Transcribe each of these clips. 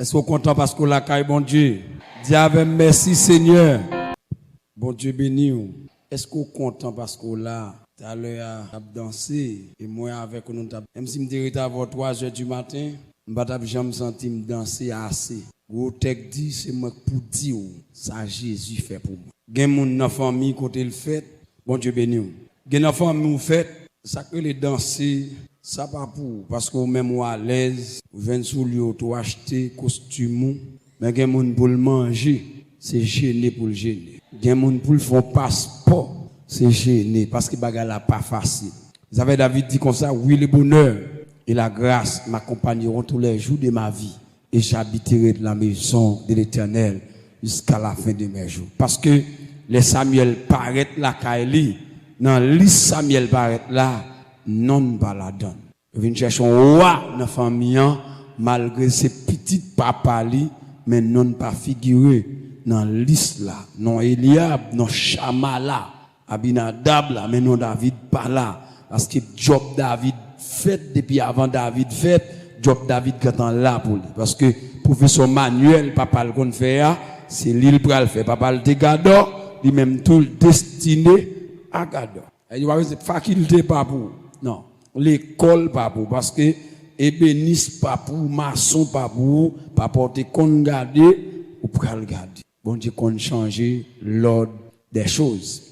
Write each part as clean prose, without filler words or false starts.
Est-ce qu'on est content parce qu'on l'a caille, bon Dieu? Dis avec merci Seigneur. Bon Dieu béni. Est-ce qu'on est content parce qu'on l'a? Tout à l'heure, on a dansé. Et moi avec nous, même si je me dirais à 3h du matin, je ne jamais senti me danser assez. Gros texte dit, c'est moi pour dire ça Jésus fait pour moi. Gen moun nan famille côté le fait, bon Dieu béni. Gen nan famille ou fait, ça que les danser, ça pas pour parce que même ou à l'aise, ou venez sous lieu to acheter costume, mais gen moun pour le manger, c'est gêné pour le gêner. Gen moun pour le faire passeport, c'est gêné parce que bagarre là pas facile. Vous avez David dit comme ça, oui le bonheur et la grâce m'accompagneront tous les jours de ma vie et j'habiterai de la maison de l'Éternel jusqu'à la fin de mes jours. Parce que les Samuel paraît là Kaili, dans liste Samuel paraît là, non pas la donne. Je viens chercher un roi dans la famille malgré ses petites papali, mais non pas figuré dans liste là, non Eliab, non Shama là, Abinadab là, mais non David pas là, parce que Job David fait depuis avant David fait, Job David quand là pour lui, parce que professeur Manuel papa le qu'on fait c'est l'île pral fait papa le Gado, lui même tout destiné à Gado. Et vous c'est faculté pas pour non, l'école pas pour parce que ébéniste pas pour maçon pas pour pas porter qu'on garder ou pral garder. Bon Dieu qu'on changer l'ordre des choses.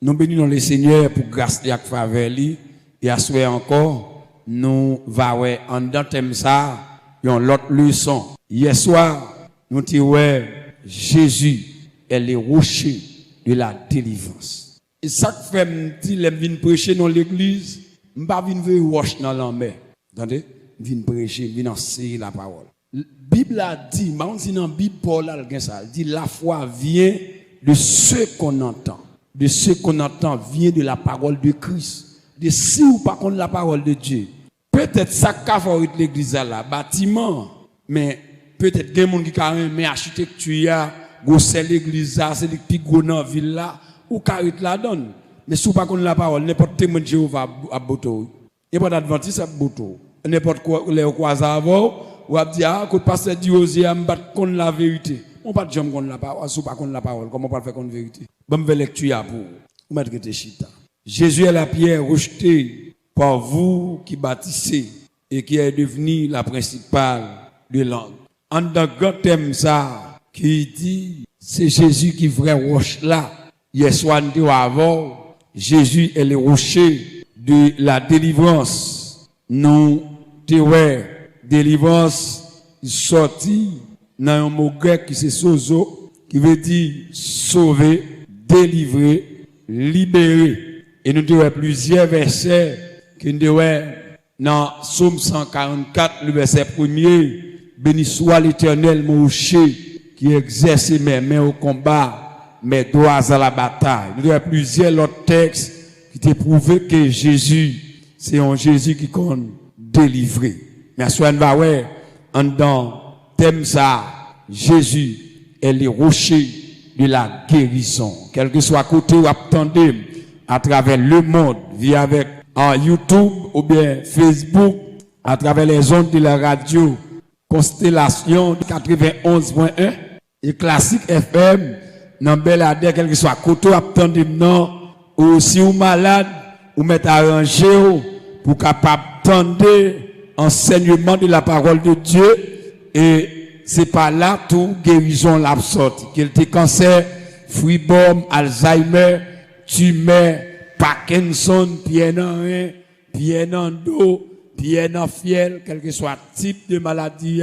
Nous bénissons le Seigneur pour grâce et faveur lui et assurer encore nous va ouais en dans thème ça une l'autre leçon. Hier soir nous tirons Jésus est le rocher de la délivrance. Et ça fait m'ti les vinn prêcher dans l'église, m'pas vinn ver roche dans la mer. Attendez, vinn prêcher, vinn enseigner la parole. Bible a dit, mais on dit dans Bible Paul a ça, dit la foi vient de ce qu'on entend. De ce qu'on entend vient de la parole de Christ. De si ou pas contre la parole de Dieu. Peut-être ça favorite l'église là, bâtiment, mais peut-être des gens qui ont mais architecture, c'est l'église là, c'est les petits gros dans ville là, ou carré la donne. Mais si ou pas contre la parole, n'importe témoin de Jéhovah à boto. N'importe adventiste à boto. N'importe quoi les avant ou a dit ah que pasteur Diosé a m'battre contre la vérité. On pas de jamais contre la parole, si ou pas contre la parole, comment on peut faire contre la vérité. Bonne lecture pour ou mettre que chita. Jésus est la pierre rejetée par vous qui bâtissez et qui est devenue la principale de langue. En dans grand thème ça qui dit c'est Jésus qui vrai roche là. Hier soir nous avant Jésus est le rocher de la délivrance. Nous délivrance sorti dans un mot grec qui c'est sozo qui veut dire sauver, délivrer, libérer. Et nous devons plusieurs versets que nous devons dans Psaume 144, le verset 1er, béni soit l'Éternel, mon rocher, qui exerce mes mains au combat, mes doigts à la bataille. Nous devons plusieurs autres textes qui te prouvent que Jésus, c'est un Jésus qui compte délivrer. Mais soit nous va en dans thème ça, Jésus est le rocher de la guérison. Quel que soit côté ou attendez à travers le monde, via avec en YouTube ou bien Facebook, à travers les ondes de la radio, Constellation 91.1 et Classique FM, dans Belade, quel que soit côté ou attendez non, ou si vous malade, ou mettre arrangé pour capable tendre enseignement de la parole de Dieu et c'est pas là tout guérison l'a sorti. Qu'il te cancer, freeborn, Alzheimer, tumeur, Parkinson, pied dans un, pied dans dos, pied dans fiel, quel que soit type de maladie,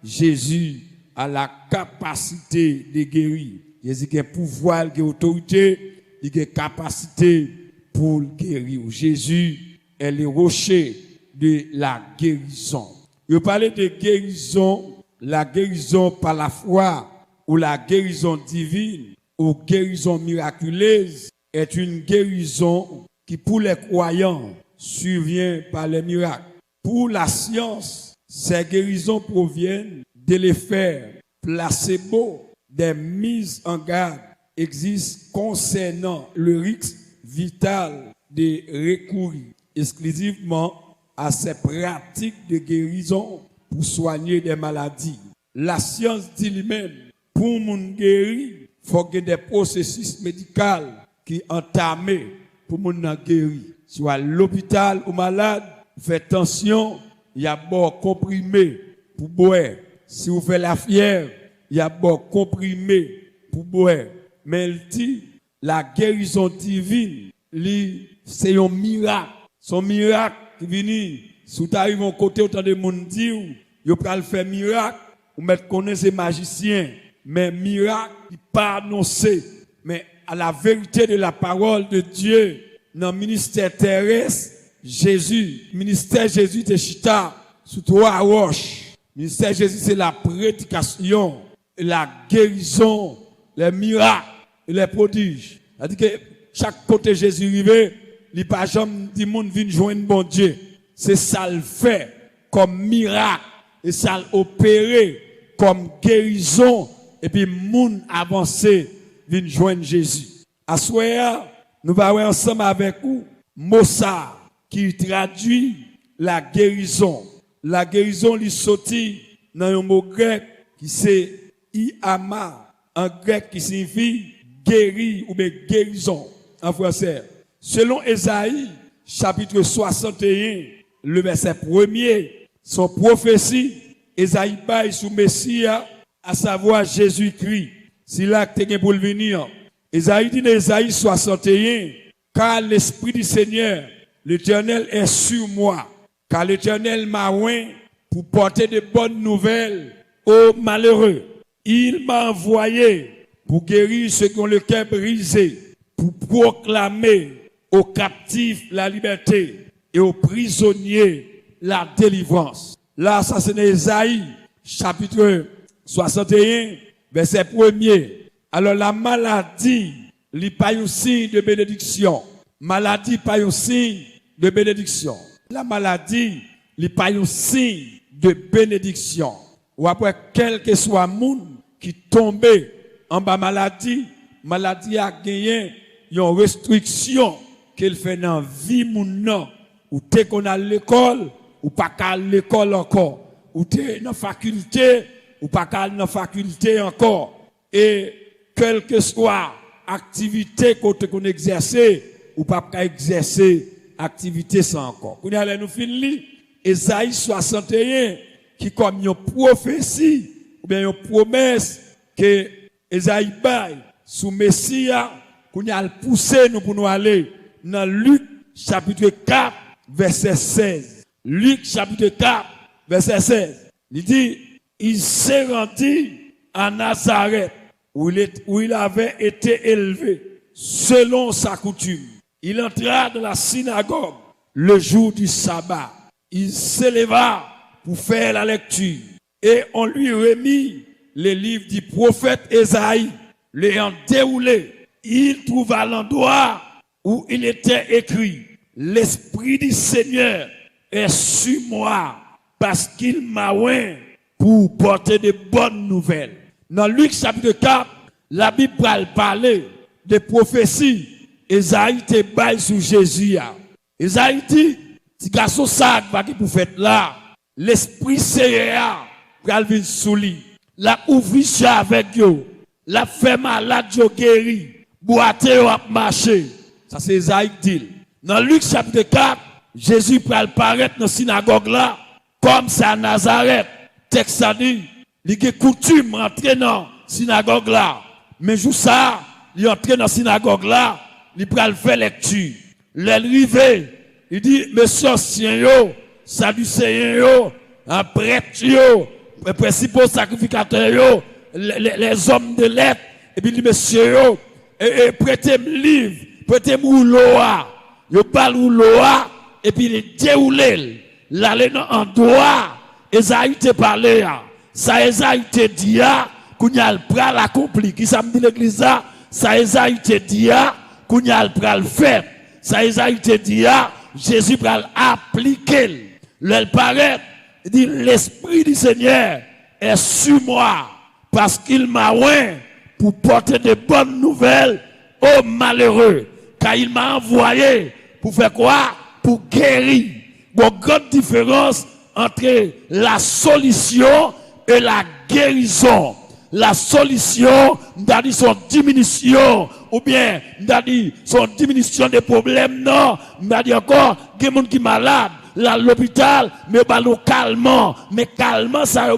Jésus a la capacité de guérir. Jésus a pouvoir, il a autorité, il a capacité pour guérir. Jésus est le rocher de la guérison. Je parlais de guérison, la guérison par la foi ou la guérison divine ou guérison miraculeuse est une guérison qui pour les croyants survient par les miracles. Pour la science, ces guérisons proviennent de l'effet placebo des mises en garde existent concernant le risque vital de recourir exclusivement à ces pratiques de guérison pour soigner des maladies. La science dit lui-même, pour moun guéri, faut que des processus médicaux qui entamés pour moun guéri. Soit à l'hôpital ou malade, faites attention, il y a bon comprimé pour boire. Si vous faites la fièvre, il y a bon comprimé pour boire. Mais il dit, la guérison divine, c'est un miracle. Son miracle qui vient, si vous arrivez au côté, autant de monde dit, vous pouvez faire miracle, vous mettez connaître ces magiciens. Mais miracle, il pas annoncé. Mais à la vérité de la parole de Dieu, dans le ministère terrestre, ministère Jésus de Chita, sous trois roches. Ministère Jésus, c'est la prédication, la guérison, les miracles et les prodiges. C'est-à-dire que chaque côté Jésus arrivé, il n'y a pas jamais dit monde vient joindre bon Dieu. C'est ça le fait comme miracle et ça l'opéré comme guérison et puis monde avancé vient joindre Jésus. À ce moment, nous allons ensemble avec vous, Mossa, qui traduit la guérison. La guérison lui sortit dans un mot grec qui c'est iama, en grec qui signifie guéri ou bien guérison en français. Selon Ésaïe, chapitre 61, le verset 1er, son prophétie, Ésaïe baille sous Messie, à savoir Jésus-Christ. C'est là que tu es pour le venir. Ésaïe dit dans Ésaïe 61, car l'Esprit du Seigneur, l'Éternel est sur moi, car l'Éternel m'a oint pour porter de bonnes nouvelles aux malheureux. Il m'a envoyé pour guérir ceux qui ont le cœur brisé, pour proclamer aux captifs la liberté et aux prisonniers la délivrance. Là, ça c'est Ésaïe, chapitre 61, verset 1er. Alors la maladie, n'est pas un signe de bénédiction. Maladie, pas un signe de bénédiction. La maladie, n'est pas un signe de bénédiction. Ou après, quel que soit le monde qui tombe en bas maladie, maladie a gagné une restriction qu'elle fait dans la vie moun ou t'es qu'on a l'école, ou pas qu'à l'école encore, ou t'es dans la faculté, ou pas qu'à dans la faculté encore. Et quelle que soit activité qu'on exerce, ou pas qu'à exercer activité sans encore. Nous allons nous finir Ésaïe 61 qui comme une prophétie ou bien une promesse que Ésaïe baille sous Messia qu'on a poussé nous pour nous aller dans Luc chapitre 4 verset 16. Luc chapitre 4 verset 16. Il dit il s'est rendu à Nazareth où il avait été élevé selon sa coutume. Il entra dans la synagogue le jour du sabbat. Il s'éleva pour faire la lecture. Et on lui remit les livres du prophète Ésaïe. L'ayant déroulé, il trouva l'endroit où il était écrit « L'Esprit du Seigneur est sur moi parce qu'il m'a oint pour porter de bonnes nouvelles. » Dans Luc chapitre 4, la Bible parle de prophéties. Ésaïe te baille sur Jésus. Ésaïe dit, si garçon ça va qui pour faire là, l'Esprit Seigneur va venir sous lui. La ouvrir ça avec yo, la fait malade yo guéri, boiter yo a marcher. Ça c'est Ésaïe dit. Dans Luc chapitre 4, Jésus va apparaître dans la synagogue là, comme ça à Nazareth. Texte a dit, il a coutume rentrer dans la synagogue là. Mais jour ça, il entre dans la synagogue là, il va faire lecture. L'arrivée, il dit, monsieur ancien yo, sadducéen yo, un prêtre yo, les principaux sacrificateurs yo, les hommes de lettres, et puis il dit, monsieur yo, et prêtez-moi livre, prêtez-moi loa, yo parle ou loa, et puis il déroule, l'aller en droit, Esaïe te parlé, ça Esaïe te dit, qu'on y a le pral accompli, qui ça me dit l'église, ça Esaïe te dit, qu'on y a le pral fait, ça Esaïe te dit, Jésus pral appliquer, le paraît, il dit, l'Esprit du Seigneur est sur moi, parce qu'il m'a oint pour porter de bonnes nouvelles aux malheureux, car il m'a envoyé pour faire quoi? Pour guérir. Bon, grande différence entre la solution et la guérison, la solution, m'da dit son diminution, ou bien, m'da dit son diminution des problèmes, non, m'da dit encore, il y a des gens qui sont malades, là, l'hôpital, mais bah, calmement, mais calmement, ça,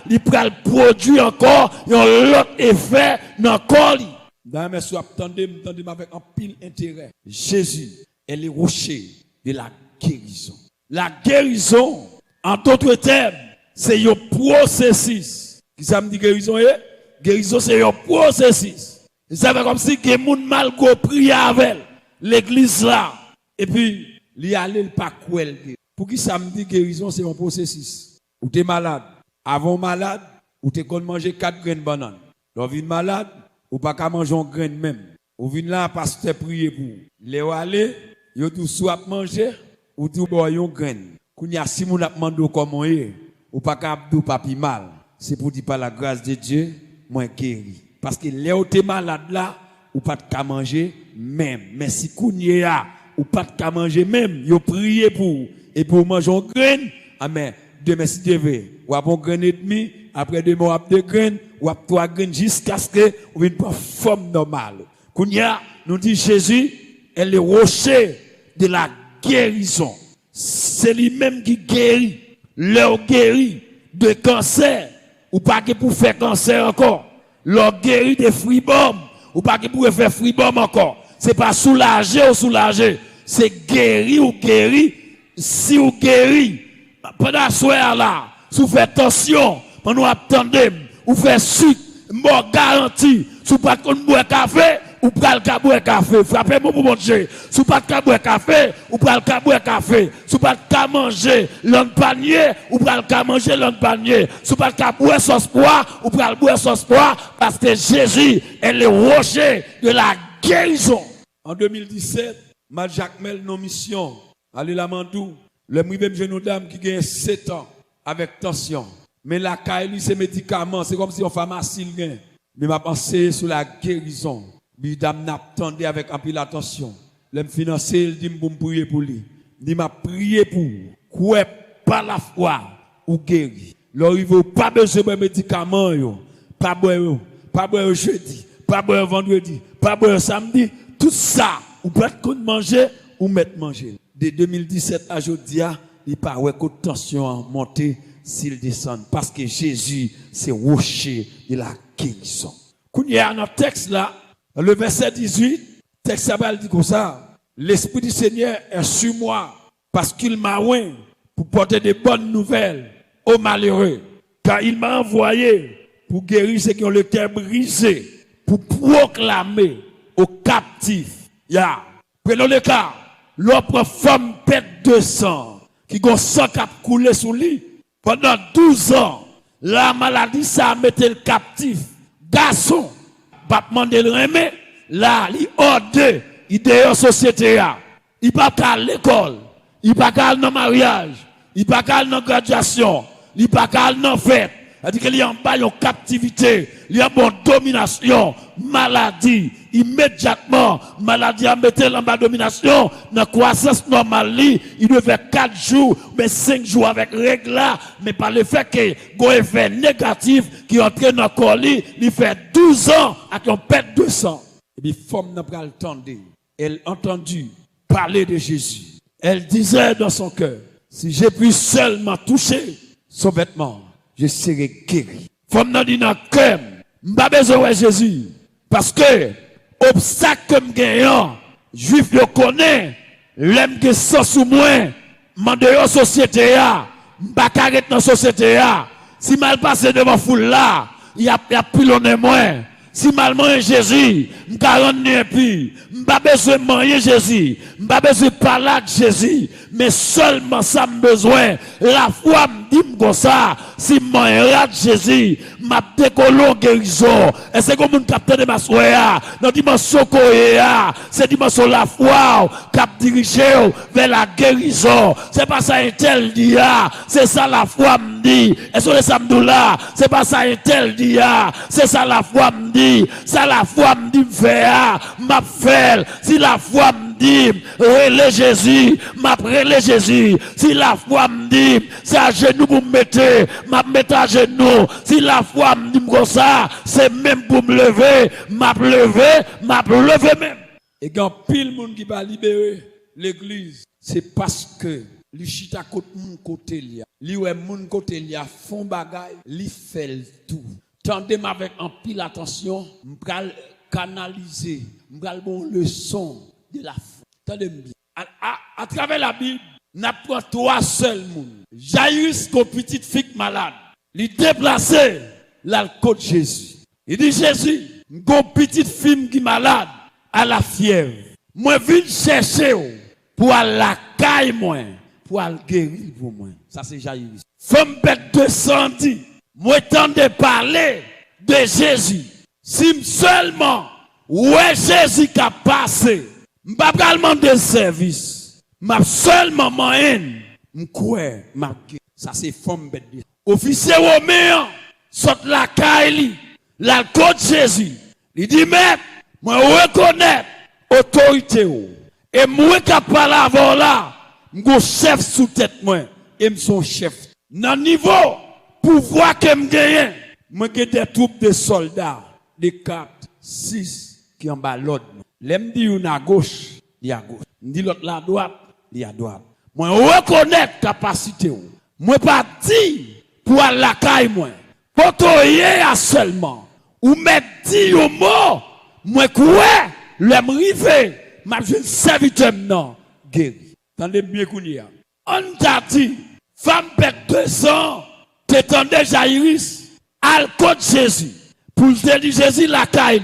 il peut produire encore, un autre effet dans le corps. Dans mes soeurs, attendez avec un pile intérêt. Jésus est le rocher de la guérison. La guérison, en d'autres termes, c'est un processus. Qui ça me dit guérison? Guérison, c'est un processus. Ça fait comme si il y a des gens mal prié avec l'église là. Et puis, il y a le pas quoi. Pour qui ça me dit guérison, c'est un processus. Ou tu es malade. Avant malade, ou tu es manger 4 graines de banane. Quand tu es malade, ou pas qu'à manger une graine même. Ou vient là, pasteur prier pour. Les aller, yo tout soit manger, ou tout boire une graine. Quand y a si moun a demandé comment est, ou pas qu'à abdou papi mal. C'est pour dire par la grâce de Dieu, moi guéri. Parce que les où t'es malade là, ou pas qu'à manger même. Mais si kounye a, ou pas qu'à manger même, yo prier pour, et pour manger une graine, amen. Demain si Dieu veut, ou a bon graine et demi, après 2 mois, 2 graines, ou à 3 graines jusqu'à ce que vous une forme normale. Kounya, nous dit Jésus, est le rocher de la guérison. C'est lui-même qui guérit. Leur guérit de cancer, ou pas que pour faire cancer encore. Leur guérit de fribom, ou pas que pour faire fribom encore. C'est pas soulager ou soulager. C'est guérir ou guérir. Si ou guérir, pendant ce soir là, si vous faites attention, pendant attendez, ou fait sucre, moi garanti, si vous pas de boire café, ou pral ka boire café. Frappez-moi pour manger. Si vous pas de boire café, ou pral ka boire café. Si vous pas de manger l'un panier, ou pral ka manger l'un panier. Si vous pas de boire sauce pois, ou pral boire sauce pois, parce que Jésus est le rocher de la guérison. En 2017, Mal Jacmel, nos missions, allez la Mandou, le même jeune dame qui gagne 7 ans avec tension. Mais la caille, c'est médicament, c'est comme si on pharmacie le gain. Mais m'a pensé sur la guérison. Bidam n'attendait avec un peu d'attention. L'aime financier, il dit m'bou prier pour lui. Il m'a prié pour. Quoi par la foi ou guéri. Là il veut pas besoin de médicaments yo. Pas boire jeudi, pas boire vendredi, pas boire samedi, tout ça ou pas de manger ou mettre manger. De 2017 à aujourd'hui, il pas ouais que tension monter s'il descend parce que Jésus c'est rocher de la guérison. Quand il y a un texte là, le verset 18, texte ça dit comme ça, l'Esprit du Seigneur est sur moi parce qu'il m'a oint pour porter de bonnes nouvelles aux malheureux, car il m'a envoyé pour guérir ceux qui ont le cœur brisé, pour proclamer aux captifs. Prenons le cas, l'autre femme pète de sang, qui a 100 cap coulé sous lui, pendant 12 ans, la maladie ça a mis le captif, garçon, pas demander le remet, là, il ordre, il est en société, il pas à l'école, il pas à dans mariage, il pas à dans graduation, il pas à dans fête. C'est-à-dire qu'il y a en bas une captivité, il y a une domination, maladie, immédiatement, maladie a mis en bas domination, dans la croissance normale, il devait 4 jours, mais 5 jours avec règle là, mais par le fait que un effet négatif qui entre dans le corps, il fait 12 ans avec un pète de sang. Et puis, femme n'a pas le temps elle a entendu parler de Jésus. Elle disait dans son cœur, si j'ai pu seulement toucher son vêtement, je serai guéri. Femme n'a dit dans le cœur, m'pas besoin de Jésus. Parce que, obstacle que m'gagnant, juif yo connaît, l'aime que sans sous moi, mande yo société ya, m'pas carré dans société ya. Si mal passé devant foule là, il y a pilonné moi. Si mal manger Jésus, m'ka rendre puis, m'pas besoin de manger Jésus, m'pas besoin de parler de Jésus, mais seulement ça me besoin. La foi me dit comme ça, si m'en Jésus, m'a décollé guérison. Et c'est comme un capteur de ma soya, dans dimension koya, c'est dimension la foi, cap dirigé vers la guérison. C'est pas ça un tel dia, c'est ça la foi me dit. Et sur les samedis là, c'est pas ça un tel dia, c'est ça la foi me dit. Ça la foi me dit faire, m'a fait. Si la foi me dit, relais Jésus, m'a relais Jésus. Si la foi me dit, c'est à genoux pour me mettre, m'a mettre à genoux. Si la foi me dit comme ça, c'est même pour me lever, m'a levé même. Et quand pile monde qui va libérer l'église, c'est parce que li chita côté li, li ouais moun côté li a fond bagay, li fait tout. Tendez-moi avec en pile attention, m'pral canaliser, m'pral bon leçon de la foi. Tendez-moi bien. À travers la Bible, n'a pas trois seuls moun. Jairus, une petite fille malade, li déplacé l'alcool de Jésus. Il dit Jésus, une petite fille qui malade à la fièvre. Moi viens chercher pour aller la caille moi, pour aller guérir pour moi. Ça c'est Jairus. Femme bête 210. Moi tendez parler de Jésus. Si seulement ouais Jésus qui a passé, m'pas pas demander service. M'a seulement moyen m'couer m'a. Ça c'est femme bête. Officier romain saute la caille la côte Jésus. Il dit maître, moi reconnais autorité et moi qui parle avant là, m'go chef sous tête moi et m'son chef. Dans niveau pouvoir que m'gagne, moi j'ai des troupes de soldats, des 4, 6 qui en bas l'autre. L'aime dit une à gauche, il à gauche. M'dit l'autre là à droite, il à droite. Moi reconnais capacité. Moi pas dit pour aller la caille moi. Pour toi seulement ou mettre dit au mot, moi quoi, l'aime rivé, m'a jeune serviteur non guéri. Tendez bien kounia. On t'a dit femme pète 200, t'étendais Jairus, al côté Jésus. Pour te dire Jésus la caille,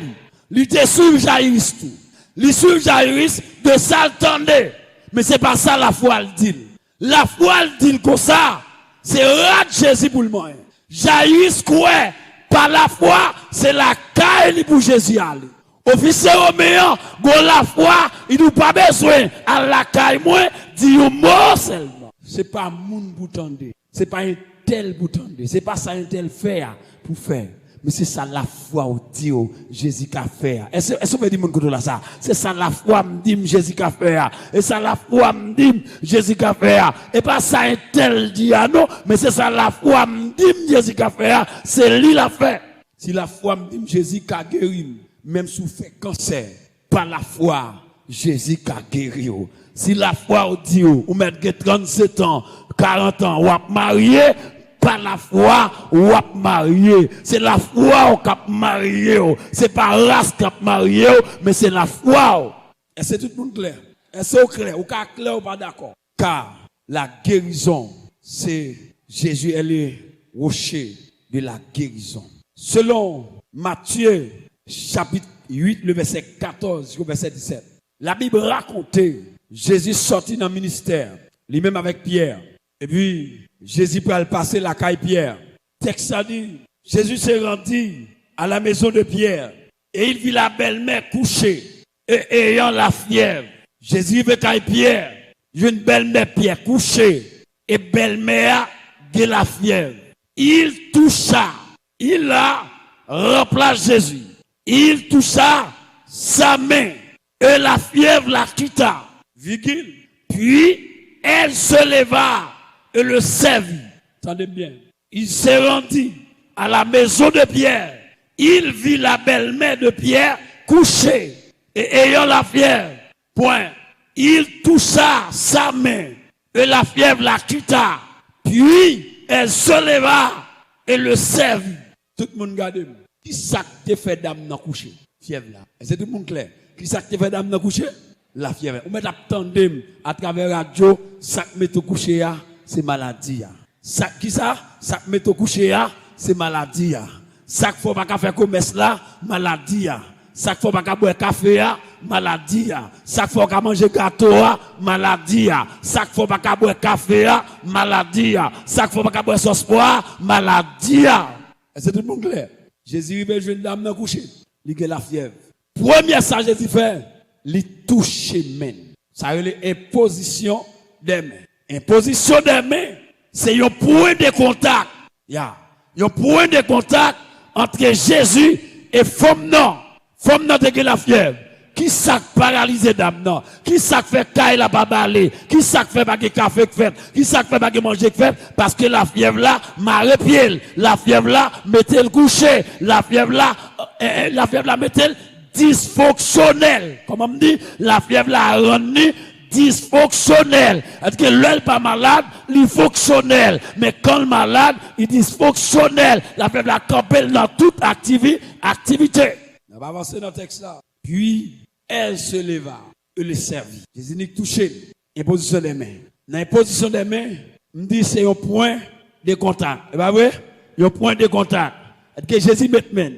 il te suivre Jairus tout. Il suivre Jairus de ça tendait. Mais c'est pas ça la foi le dit. La foi le dit comme ça, c'est rat Jésus pour le moyen. Jairus quoi, par la foi, c'est la caille pour Jésus aller. Officier romain, go la foi, il nous pas besoin à la caille moi, dit un mot seulement. C'est pas moun pour tendre. C'est pas un tel pour tendre. C'est pas ça un tel faire pour faire. Mais c'est ça la foi au dit Jésus qu'a fait. Est-ce que vous dire mon côté là ça? C'est ça la foi me dit Jésus qu'a fait. Et ça la foi me dit Jésus qu'a fait. Et pas ça un tel dit non, mais c'est ça la foi me dit Jésus qu'a fait. C'est lui l'a fait. Si la foi me dit Jésus qu'a guéri, même si vous faites cancer, par la foi Jésus qu'a guéri. Si la foi dit ou mettre 37 ans, 40 ans, ou êtes marié, par la foi ou êtes marié. C'est la foi ou êtes marié. C'est pas race qui êtes marié, mais c'est la foi. Est-ce que tout le monde clair? Est-ce que vous clair? Ou clair ou pas d'accord? Car la guérison, c'est Jésus, elle est rocher de la guérison. Selon Matthieu, chapitre 8, le verset 14 au verset 17. La Bible racontait Jésus sorti dans le ministère, lui-même avec Pierre. Et puis, Jésus peut aller passer la caille Pierre. Texte a dit, Jésus s'est rendu à la maison de Pierre. Et il vit la belle-mère couchée et ayant la fièvre. Jésus veut caille Pierre. Une belle-mère Pierre couchée et belle-mère de la fièvre. Il toucha, il a remplacé Jésus. Il toucha sa main et la fièvre la quitta. Virgule. Puis elle se leva et le servit. Attendez bien. Il s'est rendu à la maison de Pierre. Il vit la belle-mère de Pierre couchée et ayant la fièvre. Point. Il toucha sa main et la fièvre la quitta. Puis elle se leva et le servit. Tout le monde regarde. Qui ça te fait d'âme dans coucher? Fièvre là. Est-ce que tout le monde clair? Qui ça te fait d'âme dans coucher? La fièvre. On met attendre à travers la radio, ça met au coucher c'est maladie. Ça qui ça? Ça met au coucher c'est maladie. Ça faut pas faire commerce là, maladie. Ça faut pas boire café maladie. Ça faut pas manger gâteau maladie. Ça faut pas boire café maladie. Ça faut pas boire sauce poire maladie. Est-ce que tout le monde clair? Jésus rive jeune dame dans coucher, il a la fièvre. Premier ça Jésus fait, il touche main. Ça veut dire imposition des mains. Imposition des mains, c'est un point de contact. Un point de contact entre Jésus et femme non. Femme non qui la fièvre. Qui ça paralysé d'âme non? Qui ça fait caille la pas balé? Qui ça fait pas café fait? Qui ça fait pas manger fait? Parce que la fièvre là marre pied, la fièvre là mettez le coucher, la fièvre là mettez dysfonctionnel. Comment on dit? La fièvre là rendu dysfonctionnel. Est-ce que l'œil pas malade, il est fonctionnel. Mais quand le malade, il est dysfonctionnel. La fièvre là campelle dans toute activité. On va avancer dans le texte là. Puis, elle se leva et le servit. Jésus n'y touché. Imposition des mains. Dans l'imposition des mains, me dit c'est un point de contact. Et pas vrai? Un point de contact. Est-ce que Jésus met main?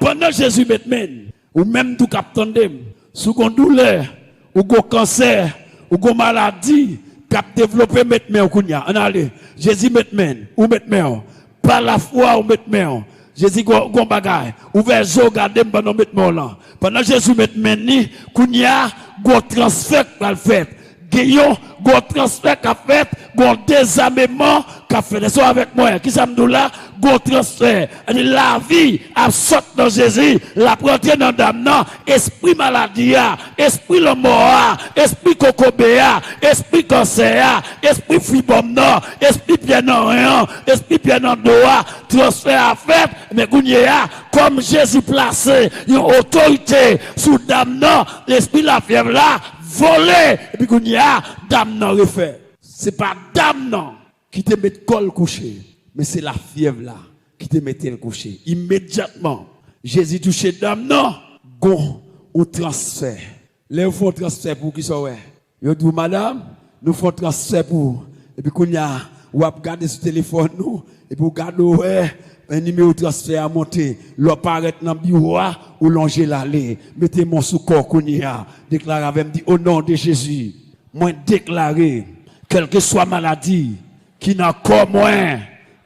Pendant Jésus met main, ou même tout captandem, sous une douleur, ou un cancer, ou une maladie, cap développer met main kounya. On allez. Jésus met main, ou met main. Par la foi ou met main. Jésus gon bagay, ouvert zo garder pendant met main là. Pendant Jésus met main ni, kounya gon transfert va fait. Gayon gon transfert qu'a fait, gon désarmement qu'a fait. Laissez avec moi. Qui ça me dit là? Gon transfert. La vie a sorti dans Jésus, la prendre dans dame esprit maladie, esprit le mort, esprit cocobéa, esprit cancer, esprit fibrome esprit bien en rien, esprit bien en doa, transfert à fait, mais kounya comme Jésus placé une autorité sous dame l'esprit la fièvre là volé et puis kounya dame refait. C'est pas dame qui te met col couché. Mais c'est la fièvre là qui te mettait le coucher. Immédiatement, Jésus touché dame gon au transfert. Les font transfert pour qui soit ouais. Yo dit madame, nous font transfert pour et puis qu'on y a ou a regarder sur téléphone nous et puis regarder ouais un numéro de transfert à monter, l'apparaître dans bureau ou longer l'aller. Mettez mon sous corps qu'on y a. Déclarez avec dit au nom de Jésus, moi déclarer quelle que soit maladie qui n'a qu'au moins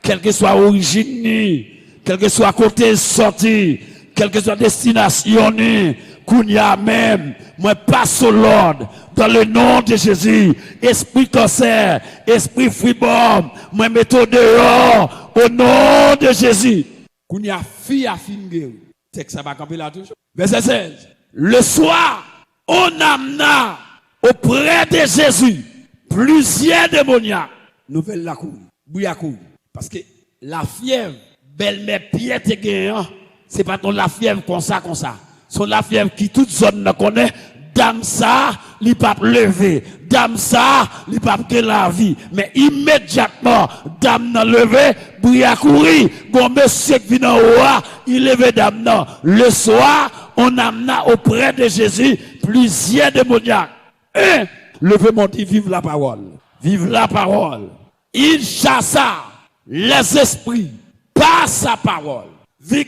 quelle que soit origine, quel que soit côté sorti, quelle que soit destination, qu'on y a même, moi passe au l'ordre, dans le nom de Jésus, esprit cancer, esprit fibrome, moi mettons dehors, au nom de Jésus. Qu'on y a fille à finir. Texte ça va camper là toujours. Verset 16. Le soir, on amena auprès de Jésus plusieurs démoniaques. Nouvelle la cour, bouillacour. Parce que la fièvre, belle-mère piète et gagnant, c'est pas ton la fièvre comme ça. C'est la fièvre qui toute zone ne connaît. Dame ça, li pas lever. Dame ça, li pas que la vie. Mais immédiatement, dame n'a levé, bouille à courir. Bon monsieur qui vient en haut, il levait dame non. Le soir, on amena auprès de Jésus plusieurs démoniaques. Levez mon dit, vive la parole. Vive la parole. Il chassa les esprits par sa parole, et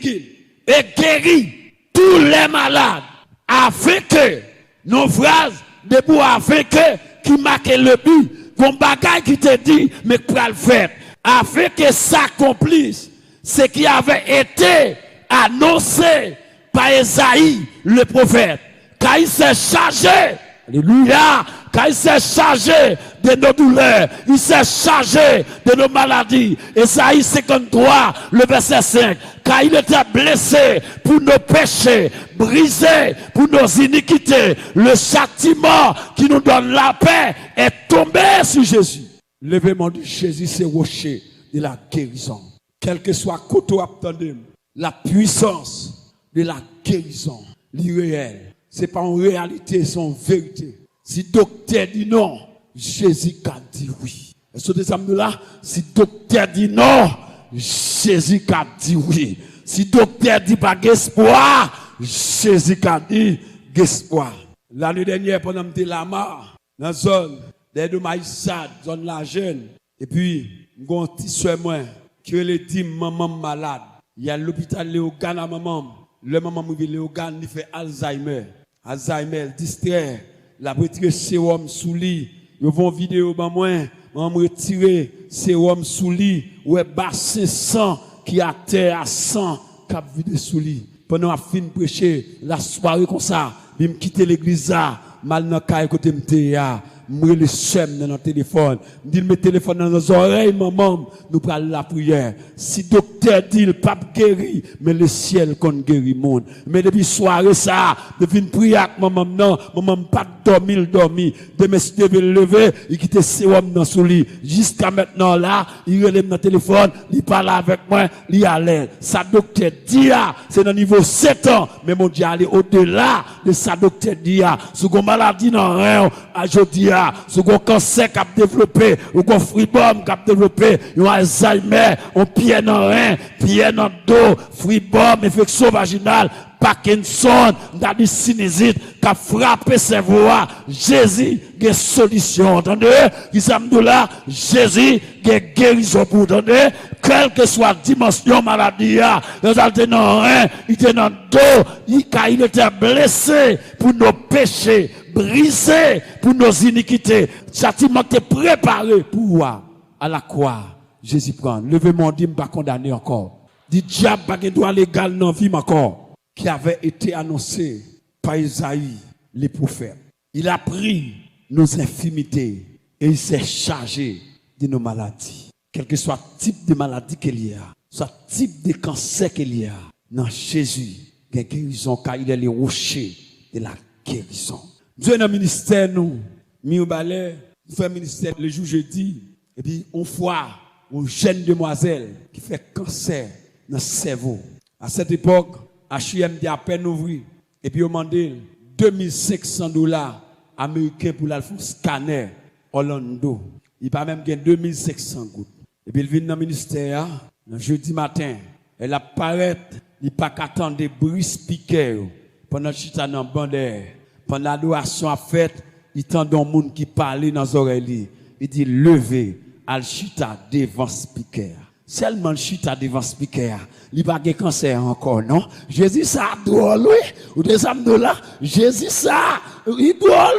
guérit tous les malades, afin que nos phrases debout afin que qui marque le but, qu'on bagaille qui te dit, mais pour le faire, afin que s'accomplisse ce qui avait été annoncé par Esaïe le prophète, car il s'est chargé. Alléluia. Car il s'est chargé de nos douleurs, il s'est chargé de nos maladies. Esaïe 53, le verset 5. Car il était blessé pour nos péchés, brisé pour nos iniquités. Le châtiment qui nous donne la paix est tombé sur Jésus. Levez-moi de Jésus, c'est rocher de la guérison. Quel que soit côté attendez, la puissance de la guérison, l'irréel. C'est pas en réalité, c'est en vérité. Si docteur dit non, Jésus a dit oui. Est-ce que ça me là? Si docteur dit non, Jésus a dit oui. Si docteur dit pas d'espoir, Jésus a dit d'espoir. L'année dernière, pendant que je là-bas, dans la zone de Maïsade, zone la jeune, et puis, j'ai un petit soeur moi, qui est dit maman malade. Il y a l'hôpital Léogane à maman. Le maman m'a dit Léogane, il fait Alzheimer. Alzheimer, distrait. La retiré sérum sous lit. Ils vont vidéo ba moi, maman retirer sérum sous lit, ouais bassin sang qui a terre à sang cap vide sous lit. Pendant a fin prêcher la soirée comme ça, il me quitter l'église là, mal dans caille côté m'te ya, me le sem dans notre téléphone. Me dit me téléphone dans nos oreilles maman, nous prenons la prière. Si docteur docteur dit le pape guéri, mais le ciel qu'on guérit monde. Mais depuis soirée ça, depuis une prière avec maman non, maman pas dormi. Demain si devait lever, il quitte sérum dans sous lit. Jusqu'à maintenant là, il relève dans téléphone, il parle avec moi, il allait. Sa docteur dit c'est dans niveau 7 ans, mais mon Dieu aller au-delà de sa docteur dit sous une maladie dans rien, aujourd'hui sous un cancer qui a développé, ou un freebomb qui a développé, un Alzheimer, un pied dans rien, pied dans dos, freebomb, infection vaginale, Parkinson, dans sinusite, qui a frappé ses voix. Jésus, il y a une solution. Entendez? Qui s'appelle là, Jésus, il y a une guérison pour entendez? Quelle que soit la dimension maladie, il était dans rien, il était dans le dos, il était blessé pour nos péchés, brisé pour nos iniquités. Châtiment était préparé pour à la croix. Jésus prend. Levez mon dit, pas condamné encore. Dit diable, pas de droit légal dans la vie encore. Qui avait été annoncé par Isaïe, les prophètes. Il a pris nos infimités et il s'est chargé de nos maladies. Quel que soit le type de maladie qu'il y a, soit le type de cancer qu'il y a, dans Jésus, il y a une guérison car il est le rocher de la guérison. Dieu dans le ministère, nous balai, nous faisons ministère le jour jeudi, et puis on voit une jeune demoiselle qui fait cancer dans le cerveau. À cette époque, HUM dit à peine ouvert. Et puis, on demandé $2,500 américains pour la scanner Orlando. Il pas même gagné 2,500 gouttes. Et puis, il vient dans le ministère, le jeudi matin. Elle apparaît, il pas qu'attendre des bruits speakers. Pendant que je dans le bandère, pendant l'adoration à fête, il tend un monde qui parle dans les oreilles. Il dit, levez, al chita devant speaker. Seulement le chita devant speaker. Il va pas cancer encore, non? Jésus ça doit lui. Ou des âmes de là, Jésus ça, il doit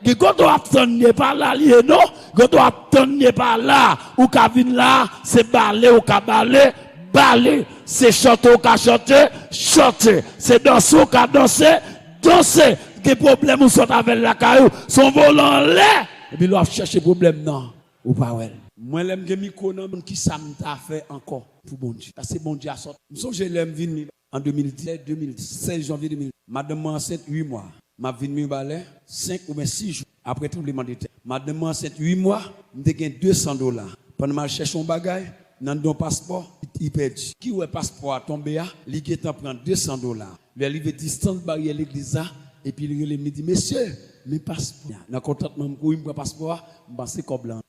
lui. Quand on attend pas là, non? Quand on attend pas là, ou ka vin là, c'est balé ou ka balé, c'est chanter ou ka chanter, c'est danser ou ka danser. Quel problème ou sont avec la caillou, son volant là. Et puis, il va chercher problème, non? Ou pas, ouais. Moi, j'aime que micro qui ça m'a fait encore pour bon Dieu. Parce que bon Dieu a sorti. Je l'aime venir en 2016 janvier 2000. Madame enceinte 8 mois. Ma vie de balai 5 ou 6 jours après tremblement de terre. Madame enceinte 8 mois, je gagne $200. Pendant que je cherche un bagage, dans mon passeport, il perd. Qui ou passeport a tombé, il prend $200. Il arrive distance barrière l'église et puis il me dit monsieur, mes passeports. Dans le contentement, je prends passeport, je suis comme blanc.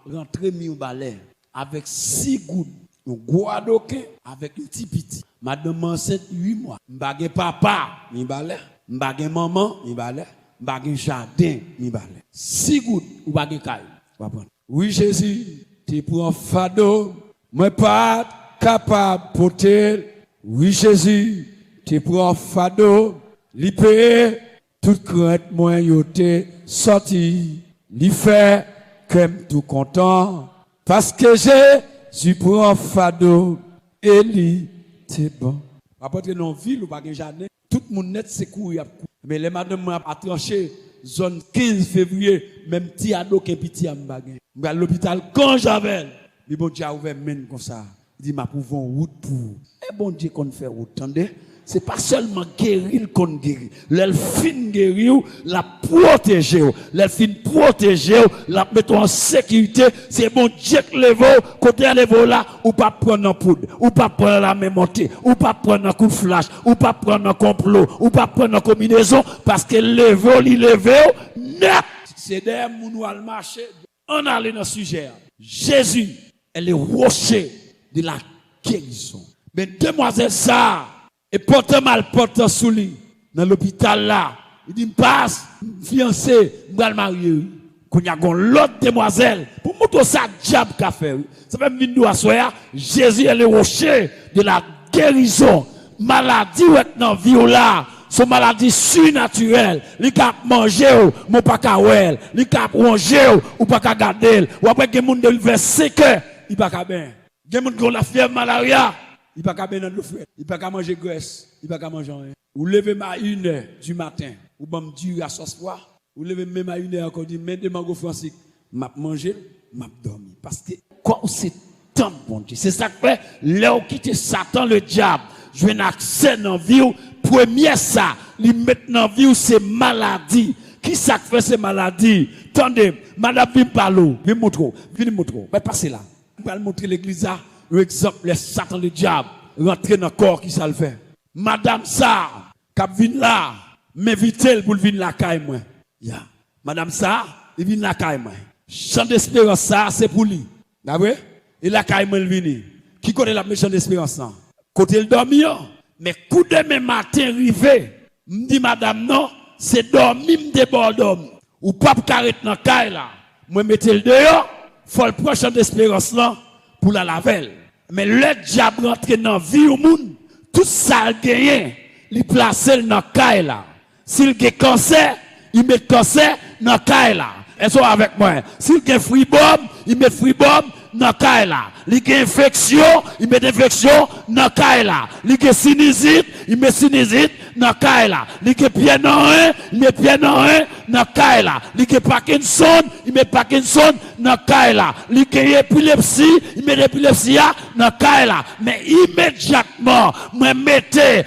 Je rentre mi au balai avec 6 gouttes, un gros adoquin avec un petit petit. Madame enceinte 8 mois. Je suis papa, je suis maman, je suis jardin, je 6 gouttes, ou pas de caille. Oui, Jésus, tu prends fado, moi pas capable de porter. Oui, Jésus, tu prends fado, l'IPE, toute crainte, moi, yoté, sorti, l'y fait, comme tout content, parce que Jésus prend fado, et lui, c'est bon. Après, dans la ville, ou pas de jardin, tout le monde net, c'est courir. Mais les madames a tranché, zone 15 février, même petit ado qui est petit à m'bagay. À l'hôpital, quand j'avais, mais bon Dieu a ouvert main comme ça. Il dit, ma pouvons route pour. Et bon Dieu qu'on fait route, attendez. C'est pas seulement guérir qu'on guérit. L'elfine guérir, la protéger. L'elfine protéger, la mettre en sécurité. C'est bon Dieu qui lève, côté lève là, ou pas prendre un poudre, ou pas prendre la même montée, ou pas prendre un coup de flash, ou pas prendre un complot, ou pas prendre une combinaison, parce que il lève, net. C'est derrière mon al marché. On allait dans le sujet. Jésus est le rocher de la guérison. Mais demoiselle ça, et porte mal, porte sous lui, dans l'hôpital là, il dit, passe, fiancé, je vais marier. Quand il y a l'autre demoiselle, pour montrer ça, diable qu'a fait. Ça fait venir à soir, Jésus est le rocher de la guérison. Maladie ou est dans vie là, son maladie surnaturelle. Il cap manger, mon pas qu'à ouel. Il cap manger, ou pas qu'à garder. Ou après que moun de vers 5 heures, il pas qu'à bien. Il moun qui la fièvre malaria. Il ne peut pas dans le feu. Il ne peut pas manger graisse. Il ne peut pas manger rien. Vous levez à 1h du matin. Ou bon Dieu à ce soir. Vous levez même à 1h encore dit mais de mango Francis. M'a manger, m'a dormi. Parce que quoi c'est temple, bon Dieu. C'est ça que fait, là où quitte Satan, le diable, je vais accès dans la vie, premier ça, lui mettre dans la vie, c'est maladie. Qui ça fait ces maladies? Attendez, madame, viens parler, viens montrer, mais passez là. Je vais montrer l'église là, l'exemple, le Satan, le diable, rentrer dans le corps, qui ça le fait. Madame ça, qui vient là, m'invite pour venir la caille, moi. Yeah. Madame ça, il vient la caille, moi. Chant d'espérance ça, c'est pour lui. D'accord? Et la caille, moi, il vient. Qui connaît la méchante d'espérance là? Côté le dormir, mais coup de demain matin, arrivé, me dit madame, non, c'est dormir, me déborde. Ou pas carré dans la caille là. Moi, mettez le dehors, faut le prochain d'espérance là, pour la laver. Mais le diable rentre dans la vie au monde, tout ça gagné, il place dans la caille là. S'il a cancer, il met cancer dans la caille là. Est-ce avec moi? S'il a fribombe, il met fribombe dans la caille là. Il a infection, il met infection dans la caille là. Il a sinusite, il met sinusite dans la caille là. Il a pied dans un, il met pied dans un dans la caille là. Il a Parkinson, il met Parkinson dans la caille là. Il a épilepsie, il met épilepsie dans la caille là. Mais immédiatement, moi mettre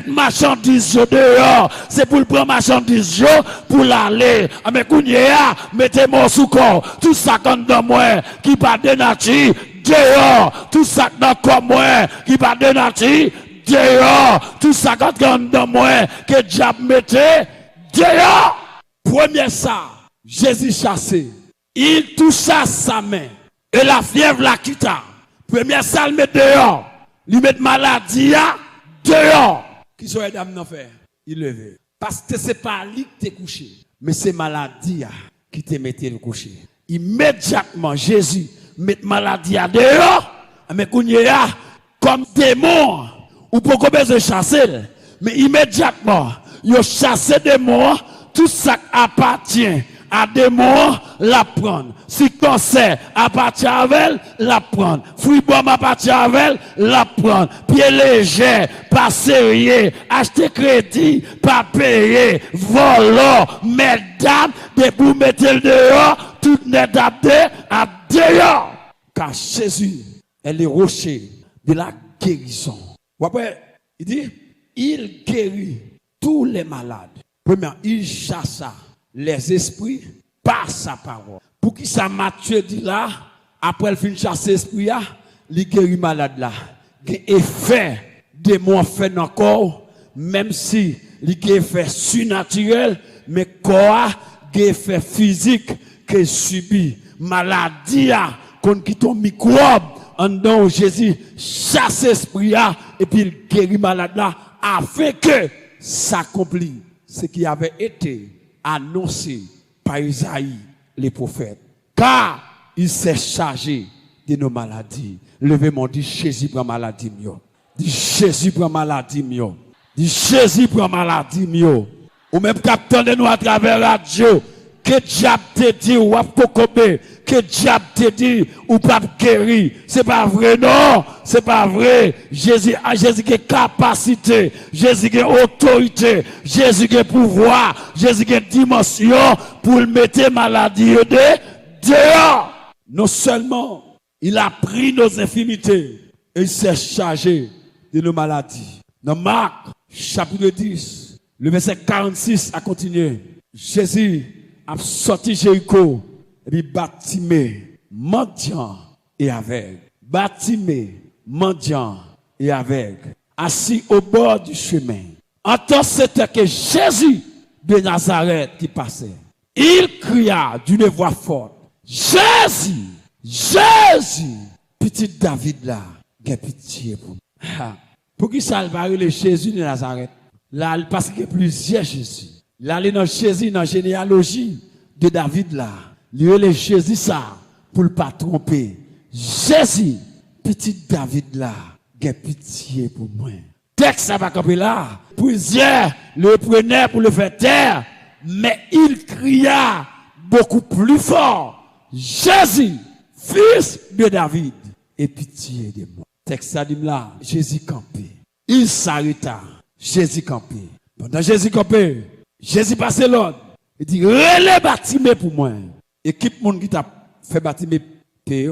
marchandise dehors, c'est pour le prendre marchandise pour l'aller. Mais kounya, mettez mon sous corps, tout ça quand dans moi qui pas de nature dehors, tout ça dans corps moi qui pas de nature dehors, tout ça quand dans moi que diable mettez dehors. Premier ça, Jésus chassé, il toucha sa main et la fièvre la quitta. Premier ça, il met dehors, il met maladie dehors. Qui soit dame n'en faire? Il levé. Parce que c'est pas lui qui t'est couché, mais c'est maladie qui te mettait le coucher. Immédiatement, Jésus met maladie dehors, mais kounya comme démon, ou pourquoi besoin chasser, mais immédiatement, il chasse démon, tout ça appartient à démon, la prendre. Si cancer appartient à elle, la prendre. Fribom appartient à elle, la prendre. Pied léger, pas sérieux, acheter crédit, pas payer, volant, mesdames, de vous mettre le dehors, tout n'est adapté à dehors. Car Jésus est le rocher de la guérison. Après, il dit, il guérit tous les malades. Premièrement, il chasse les esprits par sa parole. Pour qui ça Matthieu dit là, après il finit chasser l'esprit, il guérit malade là. Il y a effet démon fait dans le corps, même si il y a effet surnaturel, mais corps, il y a effet physique que subit. Maladie, qu'on quitte un microbe, en dedans Jésus chasse l'esprit et puis il guérit malade là, afin que s'accomplit ce qui avait été annoncé par Isaïe, les prophètes. Car il s'est chargé de nos maladies. Levez-moi, dit Jésus prend maladie mio. Dit Jésus prend maladie mio. Dit Jésus prend maladie mio. Ou même capteur de nous à travers la radio. Que diable te dit ou apokobé. Que diable te dit ou pas guéri. C'est pas vrai, non. C'est pas vrai. Jésus a capacité. Jésus a autorité. Jésus a pouvoir. Jésus a dimension pour le mettre maladie dehors. Non seulement il a pris nos infirmités et il s'est chargé de nos maladies. Dans Marc, chapitre 10, le verset 46 a continué. Jésus a sorti Jéricho et puis Bartimée, mendiant et aveugle. Bartimée, mendiant et aveugle, assis au bord du chemin. Entend c'était que Jésus de Nazareth qui passait. Il cria d'une voix forte, Jésus, Jésus, petit David là, j'ai pitié pour moi. Pour qui ça va le Jésus de Nazareth? Là, parce qu'il y a plusieurs Jésus. Là, il y a Jésus dans la généalogie de David là. Il y a Jésus ça, pour ne pas tromper. Jésus, petit David là, j'ai pitié pour moi. Texte ça va camper là. Plusieurs le prenaient pour le faire taire, mais il cria beaucoup plus fort. Jésus, fils de David, aie pitié de moi. Texte ça dit là, Jésus campé. Il s'arrêta. Jésus campé. Pendant Jésus campé, Jésus passait l'ordre. Il dit, relais Bartimée pour moi. Équipe monde qui t'a fait Bartimée payer.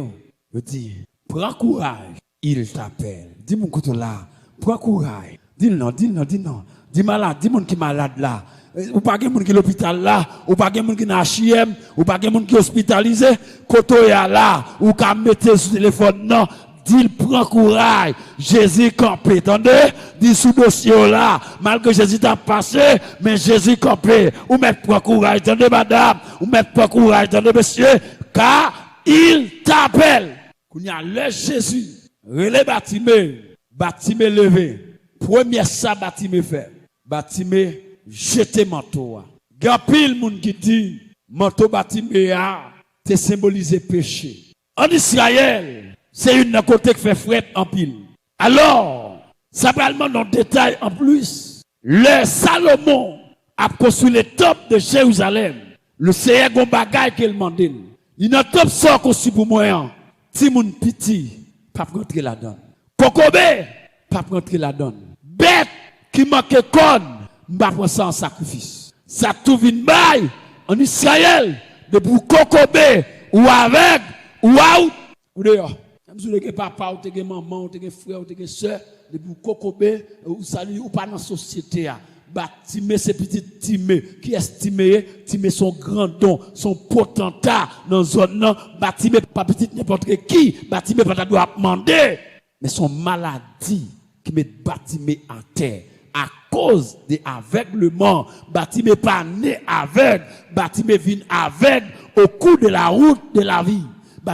Il dit, Prends courage, il t'appelle. Dis mon couteau là, prends courage. Dis non, dis non, dis non. Dis malade, dis mon qui malade là. Ou pas de monde qui l'hôpital là, ou pas de monde qui dans HIM, ou pas de monde qui hospitalisé, koto ya là, ou ka mettre sur téléphone non, dis prends courage, Jésus campé, attendez, dis sous dossier là, malgré Jésus t'a passé, mais Jésus campé, ou mettre prends courage, attendez madame, ou mettre prends courage, attendez monsieur, car il t'appelle. Quand il y a le Jésus, relais Batimé levé, première ça Batimé fait, Batimé jeter manteau. Grand pile moun qui dit manteau Batimé a te symboliser péché. En Israël, c'est une côté qui fait fret en pile. Alors, ça va dans le détail en plus. Le Salomon a construit le temple de Jérusalem. Le Seigneur gon bagay qu'il demandé. Il n'a top sort construit pour moi. Si moun piti, pas rentrer là-dedans. Kokobé, pas rentrer là-dedans. Bête qui manque con, m'a prendre ça en sacrifice. Ça tout vient bail en Israël de pour kokobé ou avec ou out ou dehors. Même si vous avez papa ou avez maman ou avez frère ou avez soeur de pour kokobé ou salut ou pas dans la société. Timé c'est petit Timé qui estimé Timé son grand don son potentat dans zone non Timé pas petit n'importe qui Timé pas doit demander mais son maladie qui met Timé à terre à cause de aveuglement Timé pas né aveugle Timé vient aveugle au cours de la route de la vie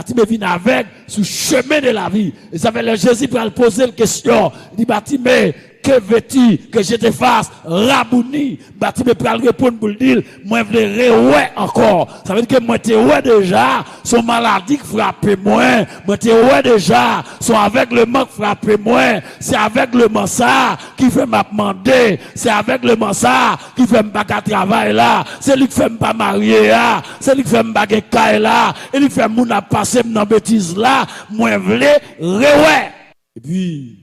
Timé vient aveugle sur le chemin de la vie et ça fait le Jésus pour poser la question il dit Timé que veux-tu que je te fasse rabouni? Batimé peut répondre pour le dire, moi je veux encore. Ça veut dire que moi te ouais déjà, son maladie qui frappe moi. Moi te ouais déjà, son aveuglement qui frappe moi. C'est aveuglement ça qui fait m'a demander. C'est aveuglement ça qui fait m'pas travail là. C'est lui qui fait m'pas marier là. C'est lui qui fait m'pas caille là. Et lui fait moun a passer dans bêtise là. Moi vle ouais. Et puis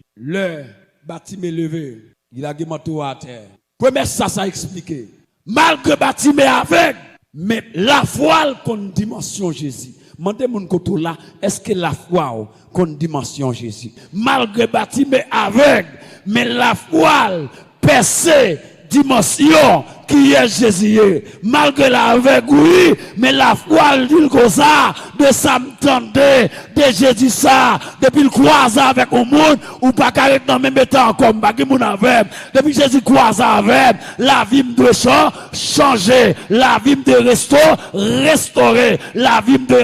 Batimé levé, il a manteau à terre. Première ça expliqué. Malgré Batimé avec, mais la foi qu'on dimension Jésus. Mandez mon côté là, est-ce que la foi qu'on dimension Jésus? Malgré Batimé avec, mais la foi percée dimension qui est Jésus. Malgré la avec oui, mais la foi dit comme ça, de ça m'tendait, de Jésus ça, depuis le croise avec le monde, ou pas carré dans même temps comme bagay moun avec. Depuis Jésus croise avec, la vie de changer, la vie de restaurer, la vie de